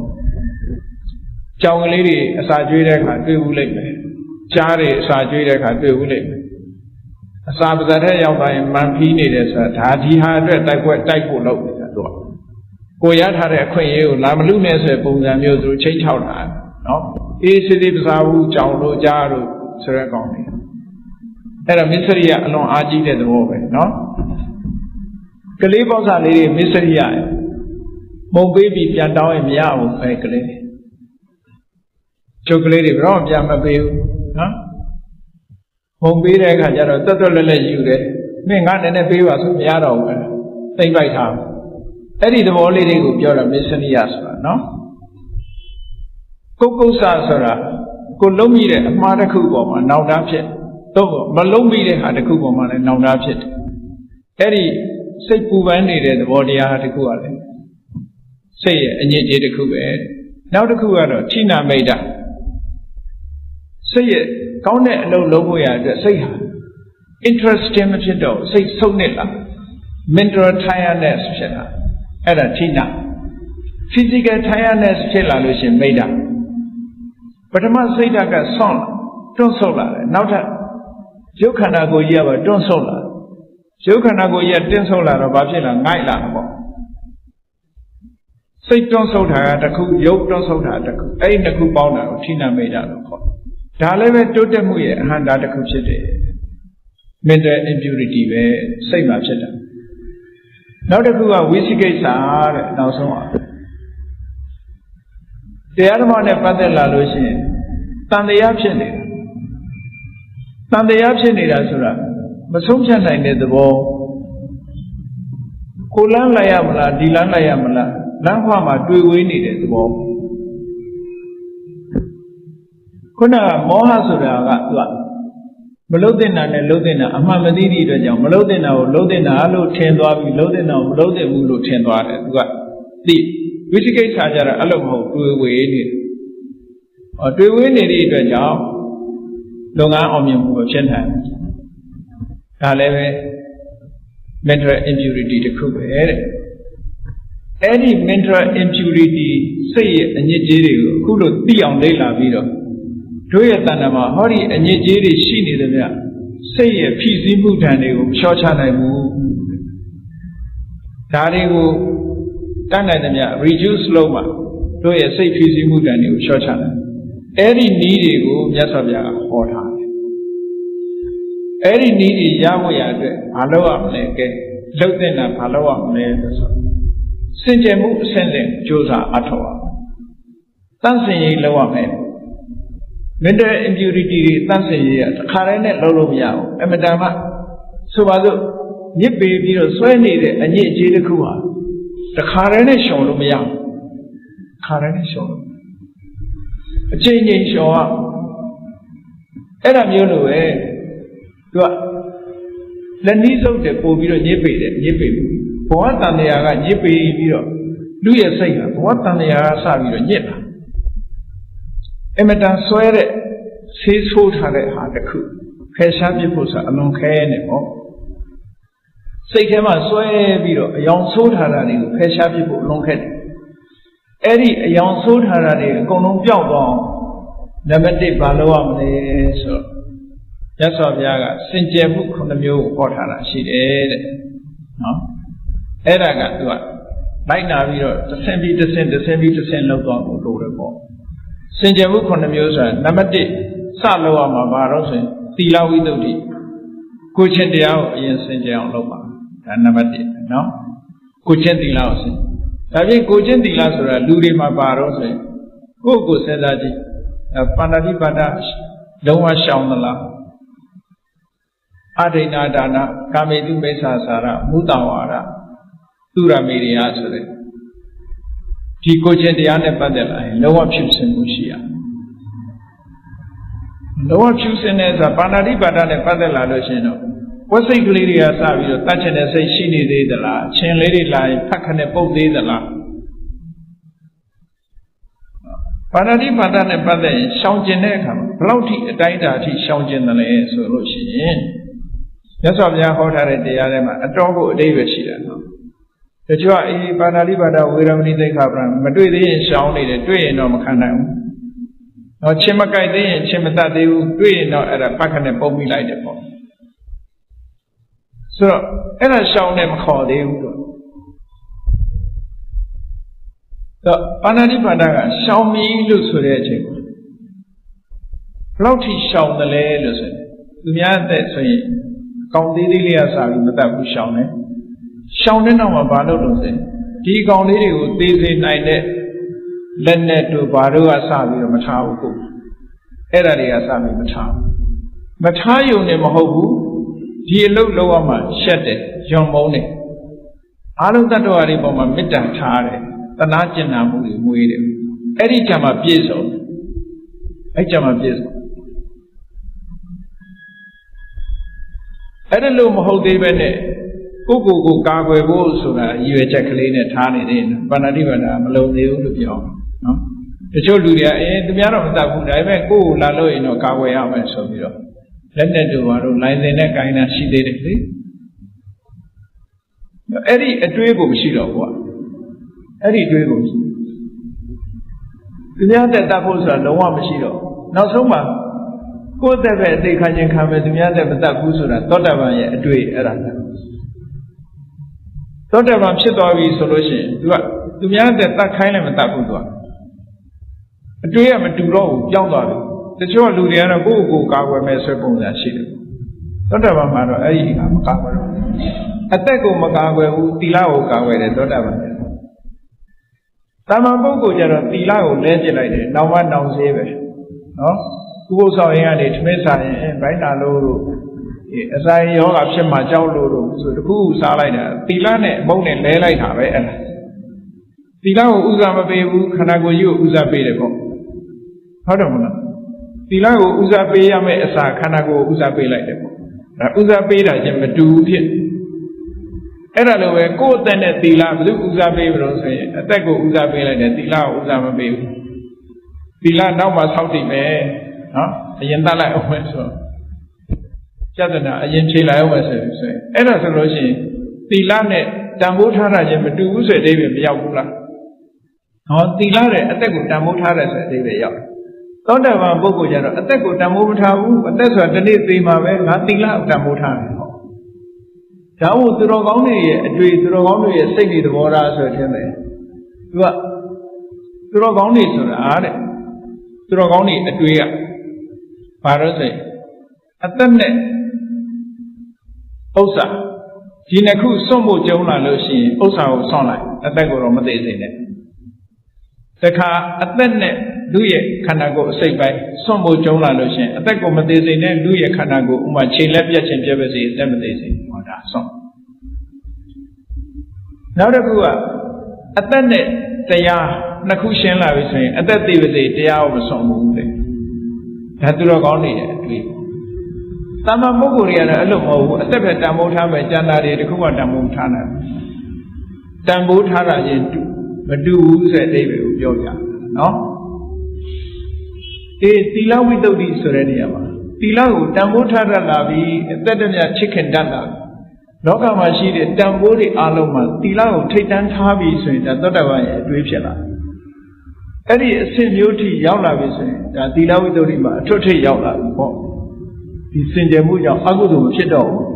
ကြောင်ကလေးတွေအစာကျွေးတဲ့အခါတွေ့ဘူးလိမ့်မယ်ကြားတွေအစာကျွေးတဲ့အခါတွေ့ဘူးလိမ့်မယ်အစာပါးစပ်ထဲရောက်သွားရင်မန်ဖီးနေတယ်ဆိုတာဒါဒီဟာအတွက်တိုက်ဖို့လုပ်နေတာသူကကိုရထားတဲ့အခွင့်အရေးကိုလာမလူနဲ့ဆိုတဲ့ပုံစံမျိုးသူချိန်ချောက်တာနော်အေးစစ်စစ်ပစာဘူးကြောင်တို့ကြားတို့ဆိုတဲ့ကောင်းတယ်အဲ့တော့မစ္စရိယအလွန်အားကြီးတဲ့သဘောပဲနော်ကလေးပေါက်စာလေးတွေမစ္စရိယမုံပေးပြီးပြန်တောင်းရင်မရဘူးပဲကလေးကျုပ်ကလေးတွေဘယ်တော့မှပြန်မပေးဘူးနော်မုံပေးတဲ့အခါကျတော့တွတ်လက်ယူတယ်မင်းငါနည်းနည်းပေးပါဆိုမရတော့ဘူးသိမ့်ပိုက်ထားအဲ့ဒီသဘောလေးတွေကိုပြောတာမစ္စရိယဆိုတာနော်ကုက္ဆာဆိုတာကိုလုံးမိတဲ့အမှားတစ်ခုပေါ်မှာနောက်တာဖြစ်တော့မလုံးမိတဲ့ဟာတစ်ခုပေါ်မှာလည်းနောက်တာဖြစ်တယ်အဲ့ဒီစိတ်ပူပန်းနေတဲ့သဘောတရားတစ်ခုကလည်းစိတ်ရဲ့အညစ်အကြေးတစ်ခုပဲနောက်တစ်ခုကတော့ဌိနမိတ်တာစိတ်ရဲ့ကောင်းတဲ့အလုပ်လုပ်ဖို့ရအတွက်စိတ်ဟာ interesting မဖြစ်တော့စိတ်ဆုံးနေလာ mental tiredness ဖြစ်လာအဲ့ဒါဌိန physical tiredness ဖြစ်လာလို့ရှင်မိတ်တာပထမစိတ်ဓာတ်ကဆွန့်တွန့်ဆုတ်လာတယ်နောက်ထပ်ရုပ်ခန္ဓာကိုယ်ကြီးကပါတွန့်ဆုတ်လာရုပ်ခန္ဓာကိုယ်ကြီးကတင်းဆုတ်လာတော့ဘာဖြစ်လာငိုက်လာတော့ပေါ့စိတ်တွန့်ဆုတ်တာကတစ်ခုရုပ်တွန့်ဆုတ်တာတစ်ခုအဲ့ဒီနှစ်ခုပေါင်းတာကိုဌိနမိတ်တာလို့ခေါ်ဒါလည်းပဲတိုးတက်မှုရဲ့အဟံတာတစ်ခုဖြစ်တယ် mental impurity ပဲစိတ်မှာဖြစ်တာနောက်တစ်ခုကဝိသိကိစ္စတဲ့နောက်ဆုံးပါတရားဓမ္မနဲ့ပတ်သက်လာလို့ရှိရင်တန်တရားဖြစ်နေတာ တန်တရားဖြစ်နေတာဆိုတာမဆုံးဖြတ်နိုင်တဲ့သဘောကိုလန်းလိုက်ရမလားဒီလန်းလိုက်ရမလားလမ်းခွမှာတွေ့ဝေးနေတဲ့သဘောခုနကမောဟဆိုတာကသူကမလုတ်တင်တာနဲ့လုတ်တင်တာအမှန်မသိသည့်အတွက်ကြောင့်မလုတ်တင်တာကိုလုတ်တင်တာလို့ထင်သွားပြီးလုတ်တင်တာကိုမလုတ်တင်ဘူးလို့ထင်သွားတယ်သူကသိဝိသိကိစ္စကြတာအဲ့လိုမဟုတ်တွေ့ဝေးနေတယ်တွေ့ဝေးနေသည့်အတွက်ကြောင့်လုပ်ငန်းအောင်မြင်မှုမဖြစ်နိုင်ဘူးဒါလည်းပဲ mental impurity တစ်ခုပဲတဲ့အဲ့ဒီ mental impurity စိတ်ရဲ့အညစ်အကြေးတွေကိုအခုလိုသိအောင်လေ့လာပြီးတော့တို့ရဲ့တဏ္ဍာမှာဟောဒီအညစ်အကြေးတွေရှိနေတယ်ဗျစိတ်ရဲ့ဖြည့်ဆည်းမှုဓာတ်တွေကိုမလျှော့ချနိုင်ဘူးဒါတွေကိုတတ်နိုင်တယ်ဗျ reduce လုပ်မှတို့ရဲ့စိတ်ဖြည့်ဆည်းမှုဓာတ်တွေကိုလျှော့ချနိုင်အဲ့ဒီနည်းတွေကိုမြတ်စွာဘုရားကဟောထားတယ်အဲ့ဒီနည်းတွေရဖို့ရအတွက်မလုပ်ရမလဲကဲလှုပ်တဲ့နာမလုပ်ရမလဲလို့ဆိုစင်ကြယ်မှုအဆင့်ဆင့်ကြိုးစားအထောက်အောင်တန့်စင်ရေးလုပ်ရမယ်mental impurity တွေတန့်စင်ရေးကတစ်ခါတည်းနဲ့လုပ်လို့မရဘူးအမတန်မှဆိုပါစို့ညစ်ပေပြီးတော့ဆွဲနေတဲ့အညစ်အကြေးတစ်ခုဟာတစ်ခါတည်းနဲ့ရှောင်လို့မရဘူးခါတည်းနဲ့ရှောင်လို့အချိန်ချင်းရှောင်ရအဲ့ဒါမျိုးလိုပဲသူကလက်နီးစုပ်တယ်ပို့ပြီးတော့ညစ်ပေတယ်ညစ်ပေဘူးဘဝတန်တရားကညစ်ပေပြီးတော့လူရဲ့စိတ်ကဘဝတန်တရားကစပြီးတော့ညစ်လာအမတန်ဆွဲတဲ့ဆေးဆိုးထားတဲ့ဟာတစ်ခုဖယ်ရှားပြဖို့ဆိုအလွန်ခဲနေပေါ့စိတ်ထဲမှာဆွဲပြီးတော့အယောင်ဆိုးထားတာတွေကိုဖယ်ရှားပြဖို့အလွန်ခဲတယ်အဲ့ဒီအယောင်ဆိုးထားတာတွေအကုန်လုံးပျောက်သွားအောင်နံပါတ်1ဘာလုပ်ရမလဲဆိုတော့ရသော်ဘုရားကစင်ကြယ်မှု9မျိုးကိုဟောထားတာရှိတယ်တဲ့နော်အဲ့ဒါကသူကလိုက်နာပြီးတော့တစ်ဆင့်ပြီးတစ်ဆင့်လောက်သွားဖို့လိုတယ်ပေါ့စင်ကြယ်မှု9မျိုးဆိုတာနံပါတ်1စလုပ်ရမှာဘာလို့ဆိုရင်သီလဝိသုဒ္ဓိကိုချင်းတရားကိုအရင်စင်ကြယ်အောင်လုပ်ပါဒါနံပါတ်1နော်ကိုချင်းသီလကိုစင်ဒါပြင်ကိုချင်းသီလဆိုတာလူတွေမှာပါတော့ဆိုရင်ကိုယ့်ကိုစဉ်းစားကြည့်ပါဏာတိပါဒလုံးဝရှောင်သလားအဒိဏဒါနကာမေတုမိစ္ဆာစာရမုတ္တဝါဒသူရမေရိယဆိုတဲ့ဒီကိုချင်းတရားနဲ့ပတ်သက်လာရင်လုံးဝဖြူစင်မှုရှိရလုံးဝဖြူစင်တဲ့ဆိုတာပါဏာတိပါဒနဲ့ပတ်သက်လာလို့ရှိရင်တော့ဝစိတ်ကလေးတွေကစပြီးတော့တတ်ချင်တဲ့စိတ်ရှိနေသေးသလားအချင်းလေးတွေလာရင်ဖတ်ခနဲ့ပုတ်သေးသလားပါဏာတိပါဒနဲ့ပတ်သက်ရင်ရှောင်ကျင်တဲ့အခါမှာဘယ်လောက်ထိအတိုင်းအတာအထိရှောင်ကျင်တယ်လဲဆိုလို့ရှိရင်မြတ်စွာဘုရားဟောထားတဲ့တရားထဲမှာအတော်ကိုအတိတ်ပဲရှိတာနော်တချို့ကပါဏာတိပါဒဝေရမဏိသိက္ခာပဒမတွေ့သေးရင်ရှောင်နေတယ်တွေ့ရင်တော့မခံနိုင်ဘူး။တော့ချင်းမကြိုက်သေးရင်ချင်းမတတ်သေးဘူးတွေ့ရင်တော့အဲ့ဒါပတ်ခနဲ့ပုံမိလိုက်တယ်ပေါ့။ဆိုတော့အဲ့ဒါရှောင်နေမခေါ်သေးဘူးတော့ပါဏာတိပါဒကရှောင်မီလို့ဆိုတဲ့အချိန်ဘယ်လောက်ထိရှောင်တယ်လဲလို့ဆိုရင်သူများအသက်ဆိုရင်ကောင်းသေးလေးလေးကစားပြီးမတတ်ဘူးရှောင်တယ်ရှောင်တဲ့နောက်မှာဘာလို့လို့ဆိုရင်ဒီကောင်လေးတွေကိုသေစေနိုင်တဲ့လက်နဲ့တို့ဘာတို့ကစပြီးတော့မထားဘူးကိုအဲ့ဒါတွေကစပြီးမထားဘူးမထားယုံနဲ့မဟုတ်ဘူးဒီအလုပ်လုပ်ရမှရှက်တယ်ယွံမုန်းတယ်အာလုံးတ attva တွေပေါ်မှာမေတ္တာထားတယ်တနာကျင်နာမှုတွေမွေးတယ်အဲ့ဒီကြမှာပြည့်စုံအဲ့ကြမှာပြည့်စုံအဲ့ဒါလို့မဟုတ်သေးပဲနဲ့ကိုကိုကာကွယ်ဖို့ဆိုတာရည်ရွယ်ချက်ကလေးနဲ့ထားနေတယ်ပါဏာတိပါဒမလုံသေးဘူးလို့ပြောနော်တချို့လူတွေကသူများတော့မတတ်ဘူးဒါပေမဲ့ကိုလာလို့ရင်တော့ကာကွယ်ရမယ်ဆိုပြီးတော့လက်နဲ့တို့ဘာလို့လိုင်းစင်နဲ့ကိုင်းတာရှိသေးတယ်လေအဲ့ဒီအတွေးကိုမရှိတော့ဘူးအဲ့ဒီအတွေးကိုမရှိသူများတက်တတ်ဖို့ဆိုတာလုံးဝမရှိတော့နောက်ဆုံးမှာကိုယ့်သက်ပဲအသိခံခြင်းခံမယ်သူများသက်မတတ်ဘူးဆိုတာသောတာပန်ရဲ့အတွေးအဲ့ဒါသောတာပန်ဖြစ်သွားပြီဆိုလို့ရှိရင်သူများသက်တတ်ခိုင်းလည်းမတတ်ဘူးသူကအတွေးကမတူတော့ဘူးပြောင်းသွားတယ်တချို့လူတွေကတော့ကိုယ့်ကိုယ်ကာကွယ်မဲ့ဆွဲပုံစံရှိတယ်သောတာပန်မှာတော့အဲ့ဒီမကာကွယ်တော့အသက်ကိုမကာကွယ်ဘူးသီလကိုကာကွယ်တယ်သောတာပန်တာမန်ပုဂ္ဂိုလ်ကျတော့သီလကိုလဲကျစ်လိုက်တယ်နောက်မှနောင်စေးပဲနော် ဥပ္ပဆောင်ရင်ကနေထမင်းစားရင်ဘိုင်းနာလို့အစာရောဂါဖြစ်မှကြောက်လို့ဆိုတခုစားလိုက်တာသီလနဲ့အမုန်းနဲ့လဲလိုက်တာပဲအဲ့ဒါသီလကိုဥစားမပေးဘူးခန္ဓာကိုယ်ကြီးကိုဥစားပေးတယ်ပေါ့ဟုတ်တယ်မလားသီလကိုဥစားပေးရမယ့်အစာခန္ဓာကိုယ်ကိုဥစားပေးလိုက်တယ်ပေါ့ဒါဥစားပေးတာချင်းမတူဘူးဖြစ်အဲ့ဒါလိုပဲကိုယ့်အသက်နဲ့သီလဘယ်သူဥစားပေးမလို့ဆိုရင်အသက်ကိုဥစားပေးလိုက်တယ်သီလကိုဥစားမပေးဘူးသီလနောက်မှဆောက်တည်မယ်နော်အရင်တတ်လိုက်အောင်ပဲဆိုကျက်တဲ့အရင်ဖြေလိုက်အောင်ပဲဆိုရင်အဲ့ဒါဆိုလို့ရှိရင်သီလနဲ့တန်ဖိုးထားတာချင်းမတူဘူးဆိုတဲ့အဓိပ္ပာယ်မရောက်ဘူးလားဟောသီလနဲ့အသက်ကိုတန်ဖိုးထားတယ်ဆိုတဲ့အဓိပ္ပာယ်ရောက်သောတာပန်ပုဂ္ဂိုလ်ကျတော့အသက်ကိုတန်ဖိုးမထားဘူးအသက်ဆိုတာတစ်နေ့သေးမှာပဲငါသီလကိုတန်ဖိုးထားတယ်ဟောဒါမို့သူတော်ကောင်းတွေရဲ့အတွေ့သူတော်ကောင်းတွေရဲ့စိတ်တွေသဘောထားဆိုတဲ့မယ်သူကသူတော်ကောင်းတွေဆိုတာတဲ့သူတော်ကောင်းတွေအတွေ့ကဘာလို့ဆိုရင်အသက်နဲ့ဥစ္စာဒီနှစ်ခုစွန့်ဖို့ကြုံလာလို့ရှိရင်ဥစ္စာကိုဆွန့်လိုက်အသက်ကိုတော့မသိစေနဲ့တခါအသက်နဲ့လူရဲ့ခန္ဓာကိုယ်အစိတ်ပိုင်းစွန့်ဖို့ကြုံလာလို့ရှိရင်အသက်ကိုမသိစေနဲ့လူရဲ့ခန္ဓာကိုယ်ဥမာခြေလက်ပြတ်ခြင်းပြတ်ပါစေအသက်မသိစေဟောဒါဆွန့်နောက်တစ်ခုကအသက်နဲ့တရားနှစ်ခုရှင်းလာပြီဆိုရင်အသက်သိပါစေတရားကိုမဆွန့်ဘူးလေဒါသူတော်ကောင်းနေတယ်အတွေ့တာမန်ပုဂ္ဂိုလ်တွေကတော့အဲ့လိုမဟုတ်ဘူးအသက်ပဲတန်ဖိုးထားမယ်ကျန်တာတွေတခုမှတန်ဖိုးထားနိုင်တန်ဖိုးထားတာချင်းမတူဘူးဆိုတဲ့အဓိပ္ပာယ်ကိုပြောပြနော်သီလဝိတ္တုဆိုတဲ့နေရာမှာသီလကိုတန်ဖိုးထားတတ်လာပြီးအသက်တည်းချစ်ခင်တတ်လာလောကမှာရှိတဲ့တန်ဖိုးတွေအလုံးမှာသီလကိုထိတ်တန်းထားပြီးဆိုရင်ဒါသောတာပန်ရဲ့အတွေးဖြစ်လာအဲ့ဒီအစဉ်မျိုးထိရောက်လာပြီဆိုရင်ဒါသီလဝိတ္တုမှာအထွတ်ထိပ်ရောက်လာပြီပေါ့ဒီစင်ကြယ်မှုကြောင့်အကုသိုလ်မဖြစ်တော့ဘူး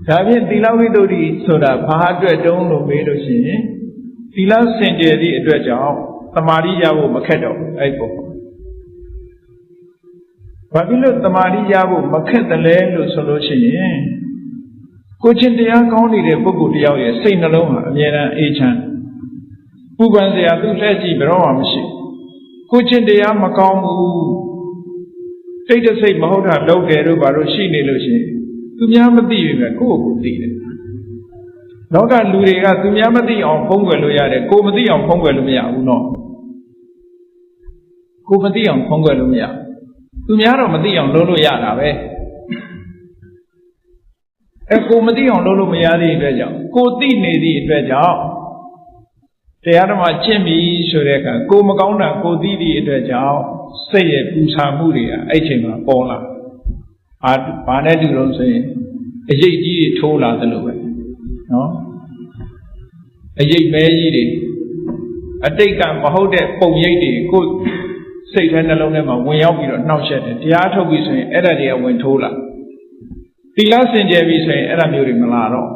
ဒါဖြင့်သီလဝိတ္တုဆိုတာဘာအတွက်တုံးလို့မေးလို့ရှိရင်သီလစင်ကြယ်သည့်အတွက်ကြောင့်သမာဓိရဖို့မခက်တော့ဘူးအဲ့ပေါ့ဘာဖြစ်လို့သမာဓိရဖို့မခက်တယ်လဲလို့ဆိုလို့ရှိရင်ကိုချင်းတရားကောင်းနေတဲ့ပုဂ္ဂိုလ်တယောက်ရဲ့စိတ်နှလုံးဟာအမြဲတမ်းအေးချမ်းပူပန်စရာသူ့လက်ကြည့်ဘယ်တော့မှမရှိကိုချင်းတရားမကောင်းဘူးစိတ်တစိတ်မဟုတ်တာလုပ်တယ်တို့ဘာလို့ရှိနေလို့ရှိရင်သူများမသိရင်ပဲကိုယ့်ကိုယ်သိတယ်လောကလူတွေကသူများမသိအောင်ဖုံးကွယ်လို့ရတယ်ကိုမသိအောင်ဖုံးကွယ်လို့မရဘူးနော်ကိုမသိအောင်ဖုံးကွယ်လို့မရသူများတော့မသိအောင်လုပ်လို့ရတာပဲကိုမသိအောင်လုပ်လို့မရတဲ့အတွက်ကြောင့်ကိုသိနေသည့်အတွက်ကြောင့်တရားဓမ္မကျင့်ပြီဆိုတဲ့အခါကိုမကောင်းတာကိုသိသည့်အတွက်ကြောင့်စိတ်ရဲ့ပူဆာမှုတွေကအဲ့ချိန်မှာပေါ်လာဘာနဲ့တူလို့ဆိုရင်အရိပ်ကြီးတွေထိုးလာသလိုပဲနော်အရိပ်မဲကြီးတွေအတိတ်ကမဟုတ်တဲ့ပုံရိပ်တွေကိုစိတ်ထဲနှလုံးထဲမှာဝင်ရောက်ပြီးတော့နှောက်ယှက်တယ်တရားထုတ်ပြီဆိုရင်အဲ့ဒါတွေကဝင်ထိုးလာသီလစင်ကြယ်ပြီဆိုရင်အဲ့ဒါမျိုးတွေမလာတော့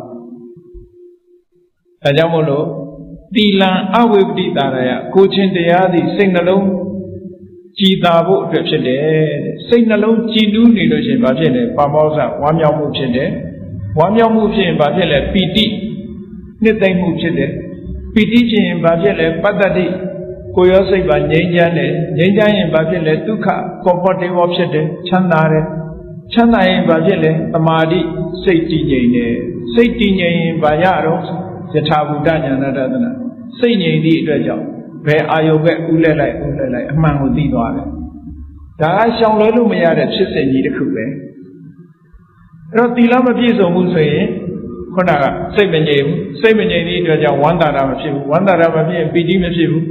ဒါကြောင့်မို့လို့သီလံအဝိပတိတာရယကိုချင်းတရားသည်စိတ်နှလုံးကြည်သာဖို့အတွက်ဖြစ်တယ်စိတ်နှလုံးကြည်နူးနေလို့ရှိရင်ဘာဖြစ်လဲပါမောဇဝမ်းမြောက်မှုဖြစ်တယ်ဝမ်းမြောက်မှုဖြစ်ရင်ဘာဖြစ်လဲပီတိနှစ်သိမ့်မှုဖြစ်တယ်ပီတိဖြစ်ရင်ဘာဖြစ်လဲပတ္တတိကိုယ်ရောစိတ်ပါငြိမ်းချမ်းတယ်ငြိမ်းချမ်းရင်ဘာဖြစ်လဲဒုက္ခ comfortable ဖြစ်တယ်ချမ်းသာတယ်ချမ်းသာရင်ဘာဖြစ်လဲသမာဓိစိတ်တည်ငြိမ်တယ်စိတ်တည်ငြိမ်ရင်ဘာရတော့ယထာဘူတဉာဏတဒနာစိတ်ငြိမ်သည့်အတွက်ကြောင့်ဘယ်အာယုပဲဥလဲလိုက်အမှန်ကိုသိသွားတယ်ဒါကရှောင်လွဲလို့မရတဲ့ဖြစ်စဉ်ကြီးတစ်ခုပဲအဲ့တော့သီလမပြည့်စုံဘူးဆိုရင်ခုနကစိတ်မငြိမ်ဘူးစိတ်မငြိမ်သည့်အတွက်ကြောင့်ဝမ်းသာတာမဖြစ်ဘူးဝမ်းသာတာမဖြစ်ရင်ပီတိမဖြစ်ဘူး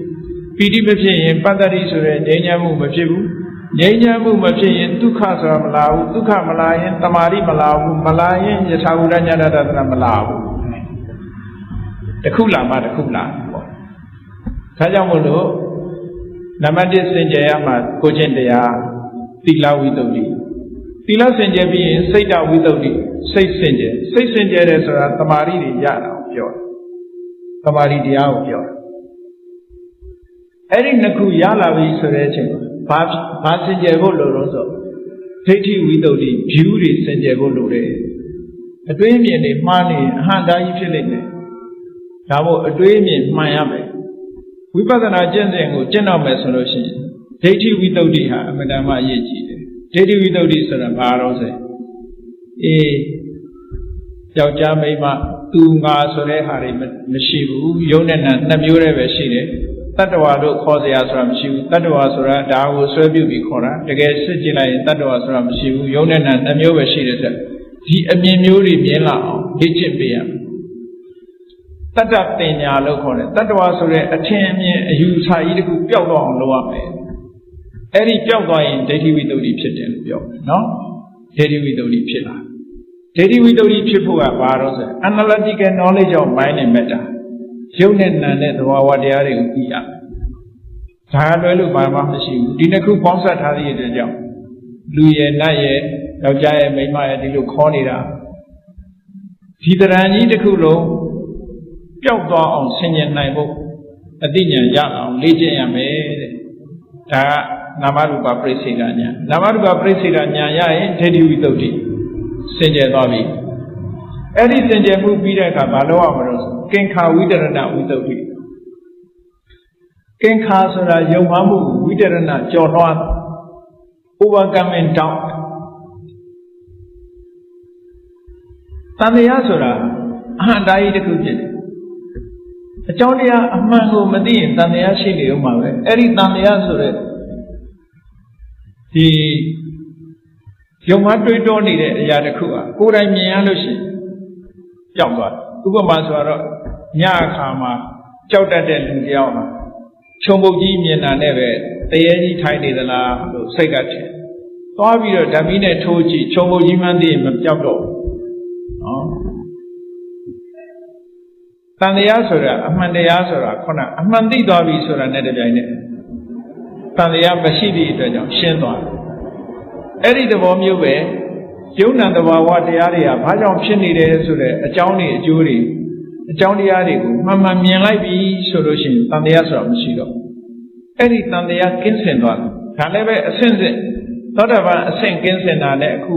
ပီတိမဖြစ်ရင်ပတ္တတိဆိုတဲ့ငြိမ်းချမ်းမှုမဖြစ်ဘူးငြိမ်းချမ်းမှုမဖြစ်ရင်ဒုက္ခဆိုတာမလာဘူးဒုက္ခမလာရင်တမာတိမလာဘူးမလာရင်ယထာဘူတဉာဏတဒနာမလာဘူးတစ်ခုလာမှတစ်ခုလာပေါ့ဒါကြောင့်မို့လို့နံပါတ်1စင်ကြယ်ရမှာကိုချင်းတရားသီလဝိတ္တုသီလစင်ကြယ်ပြီးရင်စိတ်တဝိတ္တုစိတ်စင်ကြယ်တယ်ဆိုတာတမာတိတွေရတာကိုပြောတယ်တမာတိတရားကိုပြောတယ်အဲ့ဒီနှစ်ခုရလာပြီဆိုတဲ့အချိန်ဘာစင်ကြယ်ဖို့လိုလို့ဆိုဒိဋ္ဌိဝိတ္တု view တွေစင်ကြယ်ဖို့လိုတယ်အတွင်းမြင်တွေမှားနေအဟံတာကြီးဖြစ်လိမ့်မယ်ဒါမို့အတွေးအမြင်မှန်ရမယ်ဝိပဿနာကျင့်စဉ်ကိုကျင့်တော့မယ်ဆိုလို့ရှိရင်ဒိဋ္ဌိဝိတ္တုဟာအမှန်တမ်းအရေးကြီးတယ် ဒေတိဝိတ္တုဆိုတာဘာလို့ဆိုယောက်ျားမိန်းမသူငါဆိုတဲ့ဟာတွေမရှိဘူးယုံနဲ့နာနှစ်မျိုးတည်းပဲရှိတယ်တတ္တဝါတို့ခေါ်စရာဆိုတာမရှိဘူးတတ္တဝါဆိုတာဒါကိုဆွဲပြုပြီးခေါ်တာတကယ်စစ်ကြည့်လိုက်ရင်တတ္တဝါဆိုတာမရှိဘူးယုံနဲ့နာနှစ်မျိုးပဲရှိတယ်ဆိုဒီအမြင်မျိုးတွေမြင်လာအောင်လေ့ကျင့်ပေးရမယ်တတ္တပညာလို့ခေါ်တယ်တတ္တဝါဆိုတဲ့အထင်အမြင်အယူဆကြီးတခုပျောက်သွားအောင်လုပ်ရမယ်အဲ့ဒီပျောက်သွားရင်ဒိဋ္ဌိဝိတ္တုဖြစ်တယ်လို့ပြောတယ်နော်ဒိဋ္ဌိဝိတ္တုဖြစ်လာဒိဋ္ဌိဝိတ္တုဖြစ်ဖို့ကဘာလို့ဆို analytical knowledge of mind and matter ရုပ်နဲ့နာနဲ့သဘာဝတရားတွေကိုသိရဒါလွဲလို့ဘာမှမရှိဘူးဒီနှစ်ခုပေါင်းစပ်ထားတဲ့အတွက်ကြောင့်လူရဲ့နတ်ရဲ့ယောက်ျားရဲ့မိန်းမရဲ့ဒီလိုခေါ်နေတာဒီတရံကြီးတစ်ခုလုံးပျောက်သွားအောင်ဆင်ញင်နိုင်ဖို့အသိဉာဏ်ရအောင်လေ့ကျင့်ရမယ်တဲ့ဒါကနာမရူပပရိစ္ဆေဒဉာဏ်နာမရူပပရိစ္ဆေဒဉာဏ်ရရင်ဒိဋ္ဌိဝိတ္တုစင်ကြယ်သွားပြီအဲ့ဒီစင်ကြယ်မှုပြီးတဲ့အခါဘာလို့ရမလို့ကင်္ခာဝိတရဏဝိတ္တုကင်္ခာဆိုတာယုံမှမှုဝိတရဏကြော်လွှား overcoming down တန်တရားဆိုတာအဟံတိုင်းတစ်ခုဖြစ်တယ်အကြောင်းတရားအမှန်ကိုမသိရင်တန်တရားရှိနေဦးမှာပဲအဲ့ဒီတန်တရားဆိုတဲ့ဒီယုံမှတွေးတောနေတဲ့အရာတစ်ခုอ่ะကိုယ်တိုင်မြင်ရလို့ရှိရင်ကြောက်သွားဥပမာဆိုတော့ညအခါမှာကြောက်တတ်တဲ့လူတယောက်ဟာခြုံပုတ်ကြီးမြင်တာနဲ့ပဲတရေကြီးထိုင်နေသလားလို့စိတ်ကထင်သွားပြီးတော့ဓမ္မီနဲ့ထိုးကြည့်ခြုံပုတ်ကြီးမှန်းသိရင်မကြောက်တော့နော်တန်တရားဆိုတာအမှန်တရားဆိုတာခုနအမှန်သိသွားပြီဆိုတာနဲ့တပြိုင်နက်တန်တရားမရှိသည့်အတွက်ကြောင့်ရှင်းသွားတယ်အဲ့ဒီသဘောမျိုးပဲယုံနာတဘာဝတရားတွေကဘာကြောင့်ဖြစ်နေတယ်ဆိုတဲ့အကြောင်းတွေအကျိုးတွေအကြောင်းတရားတွေကိုမှန်မှန်မြင်လိုက်ပြီဆိုလို့ရှိရင်တန်တရားဆိုတာမရှိတော့အဲ့ဒီတန်တရားကင်းစင်သွားတယ်ဒါလည်းပဲအဆင့်ဆင့်သောတာပန်အဆင့်ကင်းစင်တာနဲ့အခု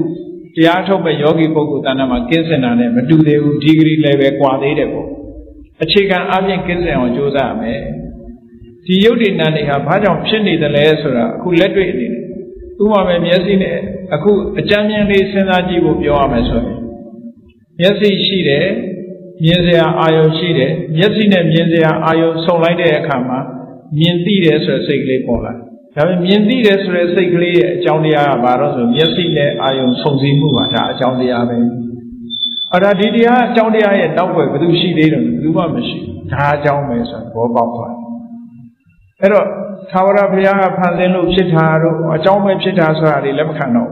တရားထုတ်မဲ့ယောဂီပုဂ္ဂိုလ်တဏ္ဍာမှာကင်းစင်တာနဲ့မတူသေးဘူးဒီဂရီလည်းပဲကွာသေးတယ်ပေါ့အခြေခံအပြင်ကင်းစင်အောင်ကြိုးစားရမယ်ဒီယုတ်တိနာနေဟာဘာကြောင့်ဖြစ်နေတယ်လဲဆိုတာအခုလက်တွေ့အနေနဲ့ဥပမာပဲမျက်စိနဲ့အခုအကြမ်းမြင်လေးစဉ်းစားကြည့်ဖို့ပြောရမယ်ဆိုရင်မျက်စိရှိတယ်မြင်စရာအာယုံရှိတယ်မျက်စိနဲ့မြင်စရာအာယုံဆုံလိုက်တဲ့အခါမှာမြင်သိတယ်ဆိုတဲ့စိတ်ကလေးပေါ်လာဒါပေမဲ့မြင်သိတယ်ဆိုတဲ့စိတ်ကလေးရဲ့အကြောင်းတရားကဘာလို့ဆိုမျက်စိနဲ့အာယုံဆုံစည်းမှုပါဒါအကြောင်းတရားပဲအဲ့ဒါဒီတရားအကြောင်းတရားရဲ့နောက်ွယ်ဘယ်သူရှိသေးတယ်ဘယ်သူမှမရှိဒါအကြောင်းပဲဆိုတော့ဘောပေါက်သွားအဲ့တော့သာဝရဘုရားကဖန်ဆင်းလို့ဖြစ်တာတော့အကြောင်းပဲဖြစ်တာဆိုတာတွေလက်မခံတော့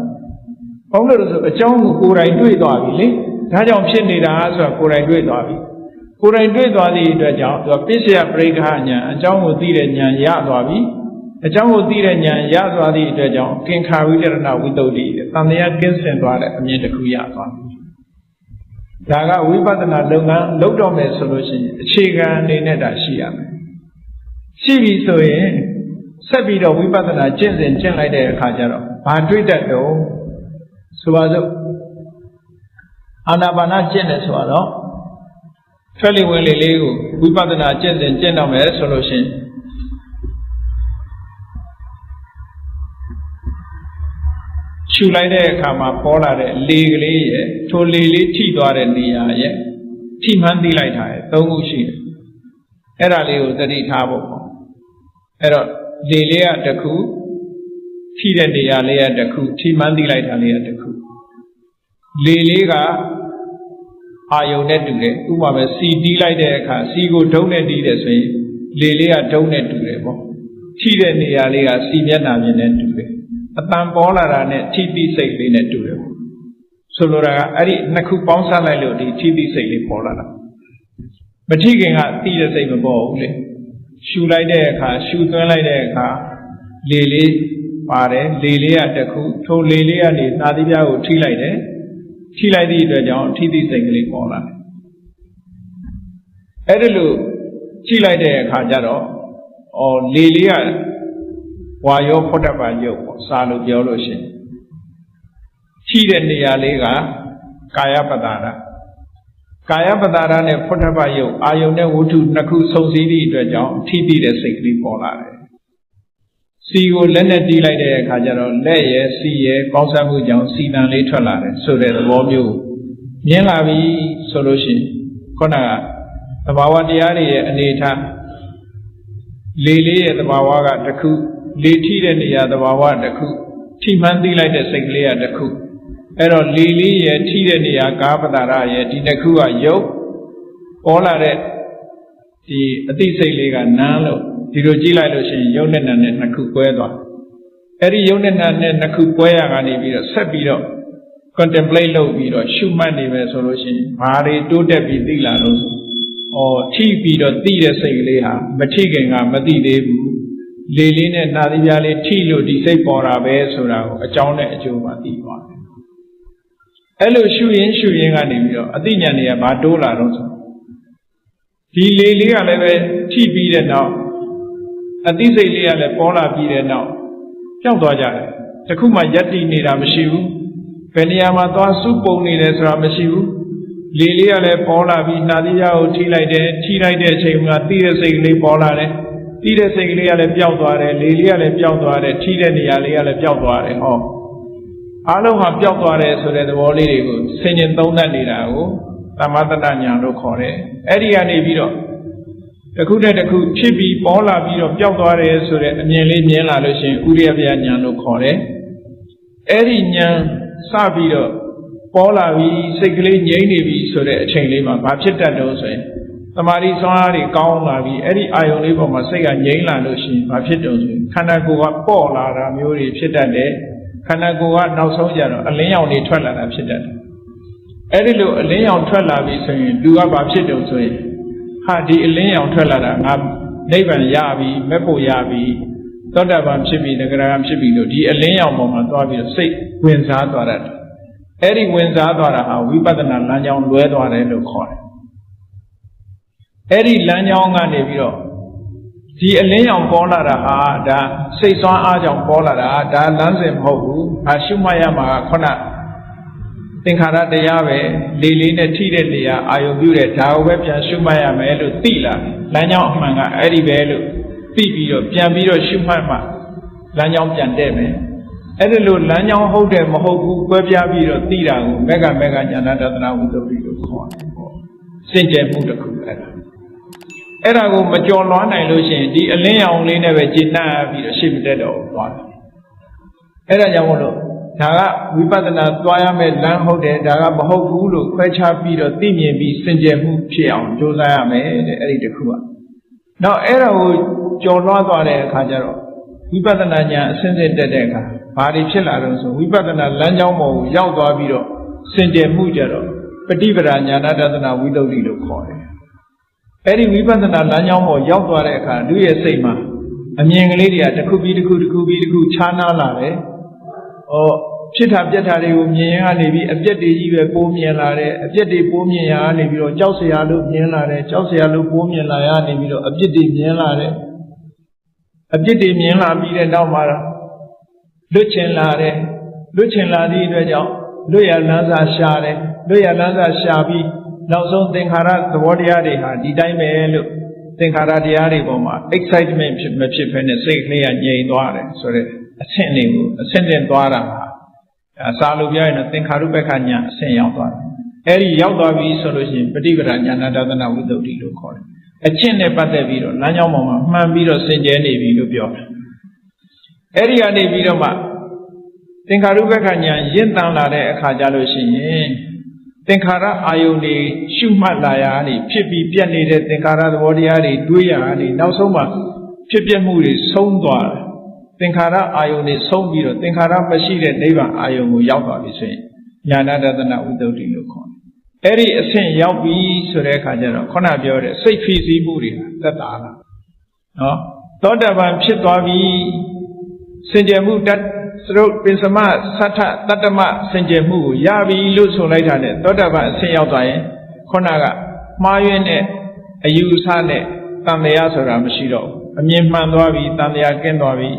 ဘူးဘာလို့လဲဆိုအကြောင်းကိုကိုယ်တိုင်တွေ့သွားပြီလေဒါကြောင့်ဖြစ်နေတာဆိုတာကိုယ်တိုင်တွေ့သွားပြီကိုယ်တိုင်တွေ့သွားသည့်အတွက်ကြောင့်သူကပစ္စယပရိက္ခဉာဏ်အကြောင်းကိုသိတဲ့ဉာဏ်ရသွားပြီအကြောင်းကိုသိတဲ့ဉာဏ်ရသွားသည့်အတွက်ကြောင့်ကင်္ခာဝိတရဏဝိတ္တုတံတရားကင်းစင်သွားတဲ့အမြင်တစ်ခုရသွားပြီဒါကဝိပဿနာလုပ်ငန်းလုပ်တော့မယ်ဆိုလို့ရှိရင်အခြေခံအနေနဲ့ဒါရှိရမယ်ရှိပြီဆိုရင်ဆက်ပြီးတော့ဝိပဿနာကျင့်စဉ်ကျင့်လိုက်တဲ့အခါကျတော့ဘာတွေ့တတ်တော့ဆိုပါစို့အာနာပါနကျင့်တယ်ဆိုတော့ထွက်လေဝင်လေလေးကိုဝိပဿနာကျင့်စဉ်ကျင့်တော့မယ်ဆိုလို့ရှိရင်ရှုလိုက်တဲ့အခါမှာပေါ်လာတဲ့လေကလေးရဲ့ထိုလေလေးထိသွားတဲ့နေရာရဲ့ထိမှန်းသိလိုက်တာရဲ့၃ခုရှိတယ်အဲ့ဒါလေးကိုသတိထားဖို့ပေါ့အဲ့တော့လေလေးကတစ်ခုထိတဲ့နေရာလေးကတစ်ခုထိမှန်းသိလိုက်တာလေးကတစ်ခုလေလေးကအာယုံနဲ့တူတယ်ဥပမာပဲစီတီးလိုက်တဲ့အခါစီကိုဒုံနဲ့တီးတယ်ဆိုရင်လေလေးကဒုံနဲ့တူတယ်ပေါ့ထိတဲ့နေရာလေးကစီမျက်နှာမြင်နဲ့တူတယ်အတန်ပေါ်လာတာနဲ့ထိတိစိတ်လေးနဲ့တူတယ်ပေါ့ဆိုလိုတာကအဲ့ဒီနှစ်ခုပေါင်းစပ်လိုက်လို့ဒီထိတိစိတ်လေးပေါ်လာတာမထိခင်ကတီးတဲ့စိတ်မပေါ်ဘူးလေရှူလိုက်တဲ့အခါရှူသွင်းလိုက်တဲ့အခါလေလေးပါတယ်လေလေးကတစ်ခုထိုလေလေးကနေသာတိပြားကိုထိလိုက်တယ်ထိလိုက်သည့်အတွက်ကြောင့်ထိတိစိတ်ကလေးပေါ်လာတယ်အဲ့ဒါလို့ထိလိုက်တဲ့အခါကျတော့လေလေးကဝါယောဖုတ္တပယုတ်ပေါ့စာလို့ပြောလို့ရှိရင်ထိတဲ့နေရာလေးကကာယပတ္တာရကာယပတ္တာရနဲ့ဖုတ္တပယုတ်အာယုန်နဲ့ဝတ္ထုနှစ်ခုစုံစည်းသည့်အတွက်ကြောင့်ထိတိတဲ့စိတ်ကလေးပေါ်လာတယ် စီကိုလက်နဲ့တီးလိုက်တဲ့အခါကျတော့လက်ရဲ့စီရဲ့ပေါင်းစပ်မှုကြောင့်စီတန်လေးထွက်လာတယ်ဆိုတဲ့သဘောမျိုးမြင်လာပြီဆိုလို့ရှိရင်ခုနကသဘာဝတရားတွေရဲ့အနေထားလေလေးရဲ့သဘာဝကတစ်ခုလေထိတဲ့နေရာသဘာဝတစ်ခုထိမှန်းသိလိုက်တဲ့စိတ်ကလေးကတစ်ခုအဲ့တော့လေလေးရဲ့ထိတဲ့နေရာကာပတာရရဲ့ဒီတစ်ခုကယုတ်ပေါ်လာတဲ့ဒီအသိစိတ်လေးကနန်းလို့ဒီလိုကြည့်လိုက်လို့ရှိရင်ယုတ်နဲ့နန်းနဲ့နှစ်ခုကွဲသွားအဲ့ဒီယုတ်နဲ့နန်းနဲ့နှစ်ခုကွဲရကနေပြီးတော့ဆက်ပြီးတော့ contemplate လုပ်ပြီးတော့ရှုမှတ်နေမယ်ဆိုလို့ရှိရင်ဘာတွေတိုးတက်ပြီးသိလာလို့ထိပြီးတော့သိတဲ့စိတ်ကလေးဟာမထိခင်ကမသိသေးဘူးလေလေးနဲ့နာသီးပြားလေးထိလို့ဒီစိတ်ပေါ်တာပဲဆိုတာကိုအကြောင်းနဲ့အကျိုးမှသိသွားတယ်အဲ့လိုရှုရင်းကနေပြီးတော့အသိဉာဏ်တွေကဘာတိုးလာတော့ဆိုဒီလေလေးကလည်းပဲထိပြီးတဲ့နောက်အသိစိတ်လေးကလည်းပေါ်လာပြီးတဲ့နောက်ကြောက်သွားကြတယ်တခုမှယက်တိနေတာမရှိဘူးဘယ်နေရာမှာသွားစုပုံနေတယ်ဆိုတာမရှိဘူးလေလေးကလည်းပေါ်လာပြီးနှာသီးပြားကိုထိလိုက်တယ်ထိလိုက်တဲ့အချိန်မှာသိတဲ့စိတ်ကလေးပေါ်လာတယ်သိတဲ့စိတ်ကလေးကလည်းပျောက်သွားတယ်လေလေးကလည်းပျောက်သွားတယ်ထိတဲ့နေရာလေးကလည်းပျောက်သွားတယ်ဟောအားလုံးဟာပျောက်သွားတယ်ဆိုတဲ့သဘောလေးတွေကိုဆင်ခြင်သုံးသပ်နေတာကိုသမထဉာဏ်လို့ခေါ်တယ်အဲ့ဒီကနေပြီးတော့တစ်ခုတည်းတစ်ခုဖြစ်ပြီးပေါ်လာပြီးတော့ပျောက်သွားတယ်ဆိုတဲ့အမြင်လေးမြင်လာလို့ရှိရင်ဥရိယပယဉာဏ်လို့ခေါ်တယ်အဲ့ဒီဉာဏ်စပြီးတော့ပေါ်လာပြီးစိတ်ကလေးငြိမ့်နေပြီဆိုတဲ့အချိန်လေးမှာဘာဖြစ်တတ်တော့ဆိုရင်သမာဓိစွမ်းအားတွေကောင်းလာပြီးအဲ့ဒီအာယုံလေးပေါ်မှာစိတ်ကငြိမ့်လာလို့ရှိရင်ဘာဖြစ်တော့ဆိုရင်ခန္ဓာကိုယ်ကပေါ့လာတာမျိုးတွေဖြစ်တတ်တယ်ခန္ဓာကိုယ်ကနောက်ဆုံးကျတော့အလင်းရောင်တွေထွက်လာတာဖြစ်တတ်တယ်အဲ့ဒီလိုအလင်းရောင်ထွက်လာပြီဆိုရင်လူကဘာဖြစ်တော့ဆိုရင်ဟာဒီအလင်းရောင်ထွက်လာတာငါနိဗ္ဗာန်ရပြီမဲ့ဖို့ရပြီသောတာပန်ဖြစ်ပြီတဂရဂံဖြစ်ပြီလို့ဒီအလင်းရောင်ပေါ်မှာသွားပြီးတော့စိတ်ဝင်စားသွားတတ်တယ်အဲ့ဒီဝင်စားသွားတာဟာဝိပဿနာလမ်းကြောင်းလွဲသွားတယ်လို့ခေါ်တယ်အဲ့ဒီလမ်းကြောင်းကနေပြီးတော့ဒီအလင်းရောင်ပေါ်လာတာဟာဒါစိတ်ဆွမ်းအားကြောင့်ပေါ်လာတာဒါလမ်းစဉ်မဟုတ်ဘူးဟာရှုမှတ်ရမှာခုနသင်္ခါရတရားပဲလေလေးနဲ့ထိတဲ့နေရာအာယုပြုတဲ့ဒါကိုပဲပြန်ရှုမှတ်ရမယ်လို့သိလာလမ်းကြောင်းအမှန်ကအဲ့ဒီပဲလို့သိပြီးတော့ပြန်ပြီးတော့ရှုမှတ်မှလမ်းကြောင်းပြန်တဲ့မယ်အဲ့ဒီလိုလမ်းကြောင်းဟုတ်တယ်မဟုတ်ဘူးကွဲပြားပြီးတော့သိတာကိုမေဃဉာဏတဒနာဝိသုဒ္ဓိလို့ခေါ်တယ်ပေါ့စင်ကြယ်မှုတစ်ခုအဲ့ဒါကိုမကြော်လွှားနိုင်လို့ရှိရင်ဒီအလင်းရောင်လေးနဲ့ပဲကျင့်တတ်ပြီးတော့ရှေ့မတက်တော့ဘူးသွားတယ်အဲ့ဒါကြောင့်မို့လို့ဒါကဝိပဿနာသွားရမယ့်လမ်းဟုတ်တယ်ဒါကမဟုတ်ဘူးလို့ခွဲခြားပြီးတော့သိမြင်ပြီးစင်ကြယ်မှုဖြစ်အောင်ကြိုးစားရမယ်တဲ့အဲ့ဒီတစ်ခုကနောက်အဲ့ဒါကိုကြော်လွှားသွားတဲ့အခါကျတော့ဝိပဿနာဉာဏ်အစဉ်စဉ်တက်တဲ့အခါဘာတွေဖြစ်လာတော့ဆိုဝိပဿနာလမ်းကြောင်းပေါ်ကိုရောက်သွားပြီးတော့စင်ကြယ်မှုကြတော့ပฏิပဒါဉာဏတဒနာဝိသုဒ္ဓိလို့ခေါ်တယ်အဲ့ဒီဝိပဿနာလမ်းကြောင်းပေါ်ရောက်သွားတဲ့အခါသူ့ရဲ့စိတ်မှာအမြင်ကလေးတွေကတစ်ခုပြီးတစ်ခုခြားနားလာတယ်ဖြစ်တာပြက်တာတွေကိုမြင်ရကနေပြီးအပြက်တွေကြီးပဲပိုးမြင်လာတယ်အပြက်တွေပိုးမြင်ရကနေပြီးတော့ကြောက်စရာလို့မြင်လာတယ်ကြောက်စရာလို့ပိုးမြင်လာရနေပြီးတော့အပြက်တွေမြင်လာတယ်အပြက်တွေမြင်လာပြီးတဲ့နောက်မှာလွတ်ချင်လာတယ်လွတ်ချင်လာသည့်အတွက်ကြောင့်လွတ်ရလန်းစာရှာတယ်လွတ်ရလန်းစာရှာပြီးနောက်ဆုံးသင်္ခါရသဘောတရားတွေဟာဒီတိုင်းပဲလို့သင်္ခါရတရားတွေပေါ်မှာ excitement မဖြစ်ဘဲနဲ့စိတ်ကလေးကငြိမ်သွားတယ်ဆိုတဲ့အဆင့်လေးကိုအဆင့်တင်သွားတာဟာစာလို့ပြောရင်တော့သင်္ခါရုပ္ပခဉာဏ်အဆင့်ရောက်သွားတယ်အဲ့ဒီရောက်သွားပြီဆိုလို့ရှိရင်ပฏิပဒါဉာဏတဒနာဝိသုဒ္ဓိလို့ခေါ်တယ်အကျင့်နဲ့ပတ်သက်ပြီးတော့လမ်းကြောင်းပေါ်မှာမှန်ပြီးတော့စင်ကြယ်နေပြီလို့ပြောတယ်အဲ့ဒီကနေပြီးတော့မှသင်္ခါရုပ္ပခဉာဏ်ရင့်တန်လာတဲ့အခါကျလို့ရှိရင်သင်္ခါရအာယုန်တွေရှုမှတ်လာရနေဖြစ်ပြီးပြတ်နေတဲ့သင်္ခါရသဘောတရားတွေတွေးရနေနောက်ဆုံးမှဖြစ်ပြမှုတွေဆုံးသွားတယ်သင်္ခါရအာယုန်တွေဆုံးပြီးတော့သင်္ခါရမရှိတဲ့နိဗ္ဗာန်အာယုန်ကိုရောက်သွားပြီဆိုရင်ဉာဏတဒနာဝိသုဒ္ဓိလို့ခေါ်တယ်အဲ့ဒီအဆင့်ရောက်ပြီဆိုတဲ့အခါကျတော့ခုနပြောတဲ့စိတ်ဖိစီးမှုတွေသက်သာလာနော်သောတာပန်ဖြစ်သွားပြီစင်ကြယ်မှုတတ်သရုပ်ပင်စမသတ္ထတတ္တမစင်ကြယ်မှုကိုရပြီလို့ဆိုလိုက်တာနဲ့သောတာပန်အဆင့်ရောက်သွားရင်ခုနကမှားယွင်းတဲ့အယူအဆနဲ့တန်တရားဆိုတာမရှိတော့ဘူးအမြင်မှန်သွားပြီတန်တရားကင်းသွားပြီ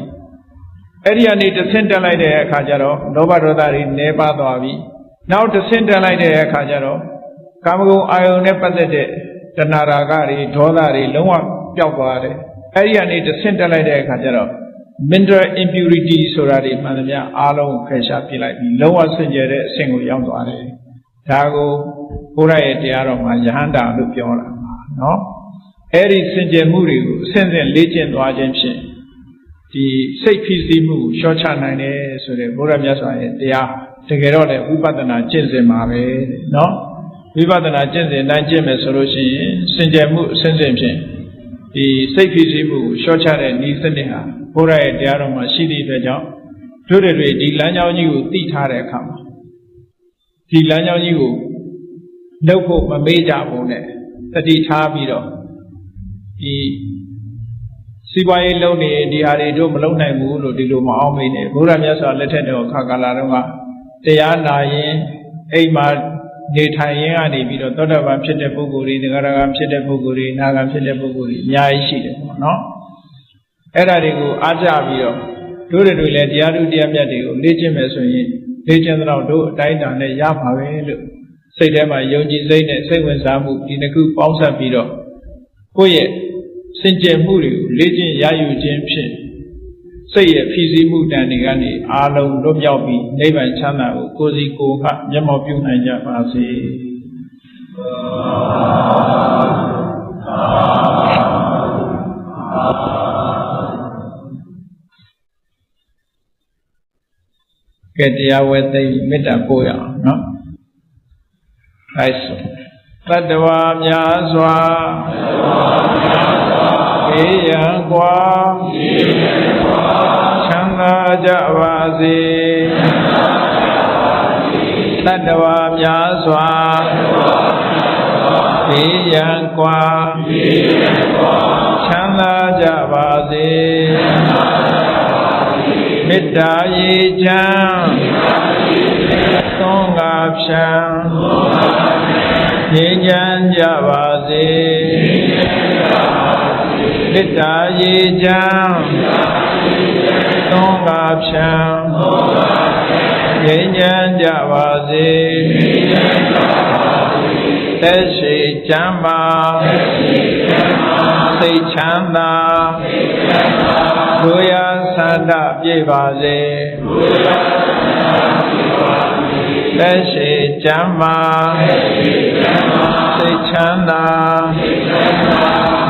အဲ့ဒီကနေတစ်ဆင့်တက်လိုက်တဲ့အခါကျတော့လောဘဒေါသတွေနည်းပါးသွားပြီနောက်တစ်ဆင့်တက်လိုက်တဲ့အခါကျတော့ကာမဂုဏ်အာယုန်နဲ့ပတ်သက်တဲ့တဏှာရာဂတွေဒေါသတွေလုံးဝပျောက်သွားတယ်အဲ့ဒီကနေတစ်ဆင့်တက်လိုက်တဲ့အခါကျတော့ mineral impurity ဆိုတာတွေမှန်သမျှအားလုံးဖယ်ရှားပြလိုက်ပြီးလုံးဝစင်ကြယ်တဲ့အဆင့်ကိုရောက်သွားတယ်ဒါကိုဘုရားရဲ့တရားတော်မှာယဟန္တာလို့ပြောတာနော်အဲ့ဒီစင်ကြယ်မှုတွေကိုအစဉ်စဉ်လေ့ကျင့်သွားခြင်းဖြင့်ဒီစိတ်ဖြစ်စီမှုကိုလျှော့ချနိုင်တယ်ဆိုတဲ့ဘုရားမြတ်စွာရဲ့တရားတကယ်တော့လည်းဝိပဿနာကျင့်စဉ်မှာပဲနော်ဝိပဿနာကျင့်စဉ်တိုင်းကျင့်မယ်ဆိုလို့ရှိရင်စင်ကြယ်မှုအစဉ်စဉ်ဖြင့်ဒီစိတ်ဖြစ်စီမှုကိုလျှော့ချတဲ့ဤစနစ်ဟာဘုရားရဲ့တရားတော်မှာရှိသည့်အတွက်ကြောင့်တို့တွေဒီလမ်းကြောင်းကြီးကိုသိထားတဲ့အခါမှာဒီလမ်းကြောင်းကြီးကိုလှုပ်ဖို့မမေ့ကြဘူးနဲ့တတိထားပြီးတော့ဒီစီးပွားရေးလုပ်နေဒီဟာတွေတို့မလုပ်နိုင်ဘူးလို့ဒီလိုမအောင်မေးနဲ့ဘုရားမြတ်စွာလက်ထက်တော်ခါကာလတုန်းကတရားနာရင်အိမ်မှာနေထိုင်ရင်းကနေပြီးတော့သောတာပန်ဖြစ်တဲ့ပုဂ္ဂိုလ်တွေသဂရဂံဖြစ်တဲ့ပုဂ္ဂိုလ်တွေအနာဂံဖြစ်တဲ့ပုဂ္ဂိုလ်တွေအများကြီးရှိတယ်ပေါ့နော်အဲ့ဒါတွေကိုအားကြပြီးတော့တို့တွေလည်းတရားထုတရားမြတ်တွေကိုလေ့ကျင့်မယ်ဆိုရင်လေ့ကျင့်တော့တို့အတိုင်းအတာနဲ့ရပါပဲလို့စိတ်ထဲမှာယုံကြည်စိတ်နဲ့စိတ်ဝင်စားမှုဒီနှစ်ခုပေါင်းစပ်ပြီးတော့ကိုယ့်ရဲ့စင်ကြယ်မှုတွေကိုလေ့ကျင့်ရယူခြင်းဖြင့်စိတ်ရဲ့ဖြည့်ဆည်းမှုတန်တွေကနေအားလုံးလွတ်မြောက်ပြီးနိဗ္ဗာန်ချမ်းသာကိုကိုယ်စီကိုယ်ကမျက်မှောက်ပြုနိုင်ကြပါစေကဲတရားဝဲသိမေတ္တာပို့ရအောင်နော်အဲဆိုတတ္တဝါများစွာဘေးရန်ကွာချမ်းသာကြပါစေတတ္တဝါများစွာဘေးရန်ကွာချမ်းသာကြပါစေမေတ္တာရေချမ်းသွန်ကားဖြံငြိမ်းချမ်းကြပါစေမေတ္တာရေချမ်းသွန်ကားဖြံငြိမ်းချမ်းကြပါစေသက်ရှိချမ်းသာစိတ်ချမ်းသာဘုရားဆန္ဒပြည့်ပါစေသက်ရှိချမ်းသာစိတ်ချမ်းသာ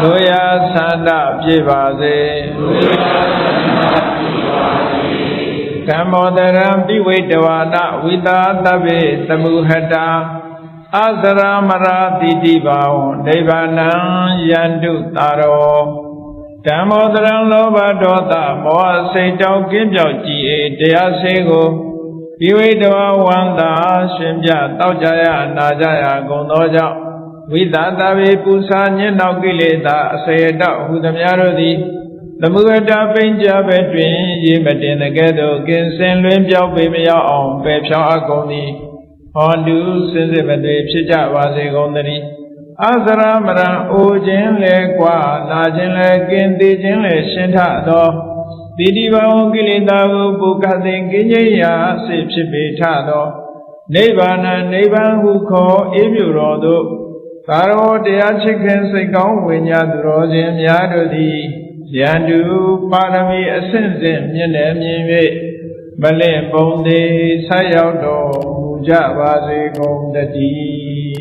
ဘုရားဆန္ဒပြည့်ပါစေကမ္မောတရံပိဝိတဝါဒဝိတာတဗ္ဗေသမုဟတာအသရမရာတိတိဘာဝနိဗ္ဗာနံယန္တုတာရောဓမ္မောတရံလောဘဒေါသမောဟစိတ်တောက်ကင်းပြောက်ကြည်တရားစေကိုပိဝိတဝဝန္တာရှင်ပြတောက်ကြရနာကြရကုန်သောကြောင့်ဝိသတဗေပူဇာညင်နောက်ကိလေသာအစေတောက်ဟုသမျှတို့သည်သမုဂတပိဉ္ကြပဲတွင်ရေမတင်တဲ့ကဲ့သို့ကင်းစင်လွင်ပြောက်ပေမရောက်အောင်ပယ်ဖြောင်းအပ်ကုန်သည်ဟောတုစင်စစ်မသွေဖြစ်ကြပါစေကုန်သတည်းအသရမရံအိုခြင်းလဲကွာနာခြင်းလဲကင်းသေးခြင်းလဲရှင်းထသောတိတိဘဝကိလေသာကိုပုခတ်သိကင်းငြိမ်းရာစေဖြစ်ပေထသောနိဗ္ဗာန်နိဗ္ဗာန်ဟုခေါ်အေးမြူတော်သို့သာရောတရားချစ်ခင်စိတ်ကောင်းဝိညာသူတော်စင်များတို့သည်ယန္တုပါရမီအစဉ်စဉ်မြင့်နေမြင်၍မလင့်ပုံသေးဆက်ရောက်တော်မူကြပါစေကုန်တည်း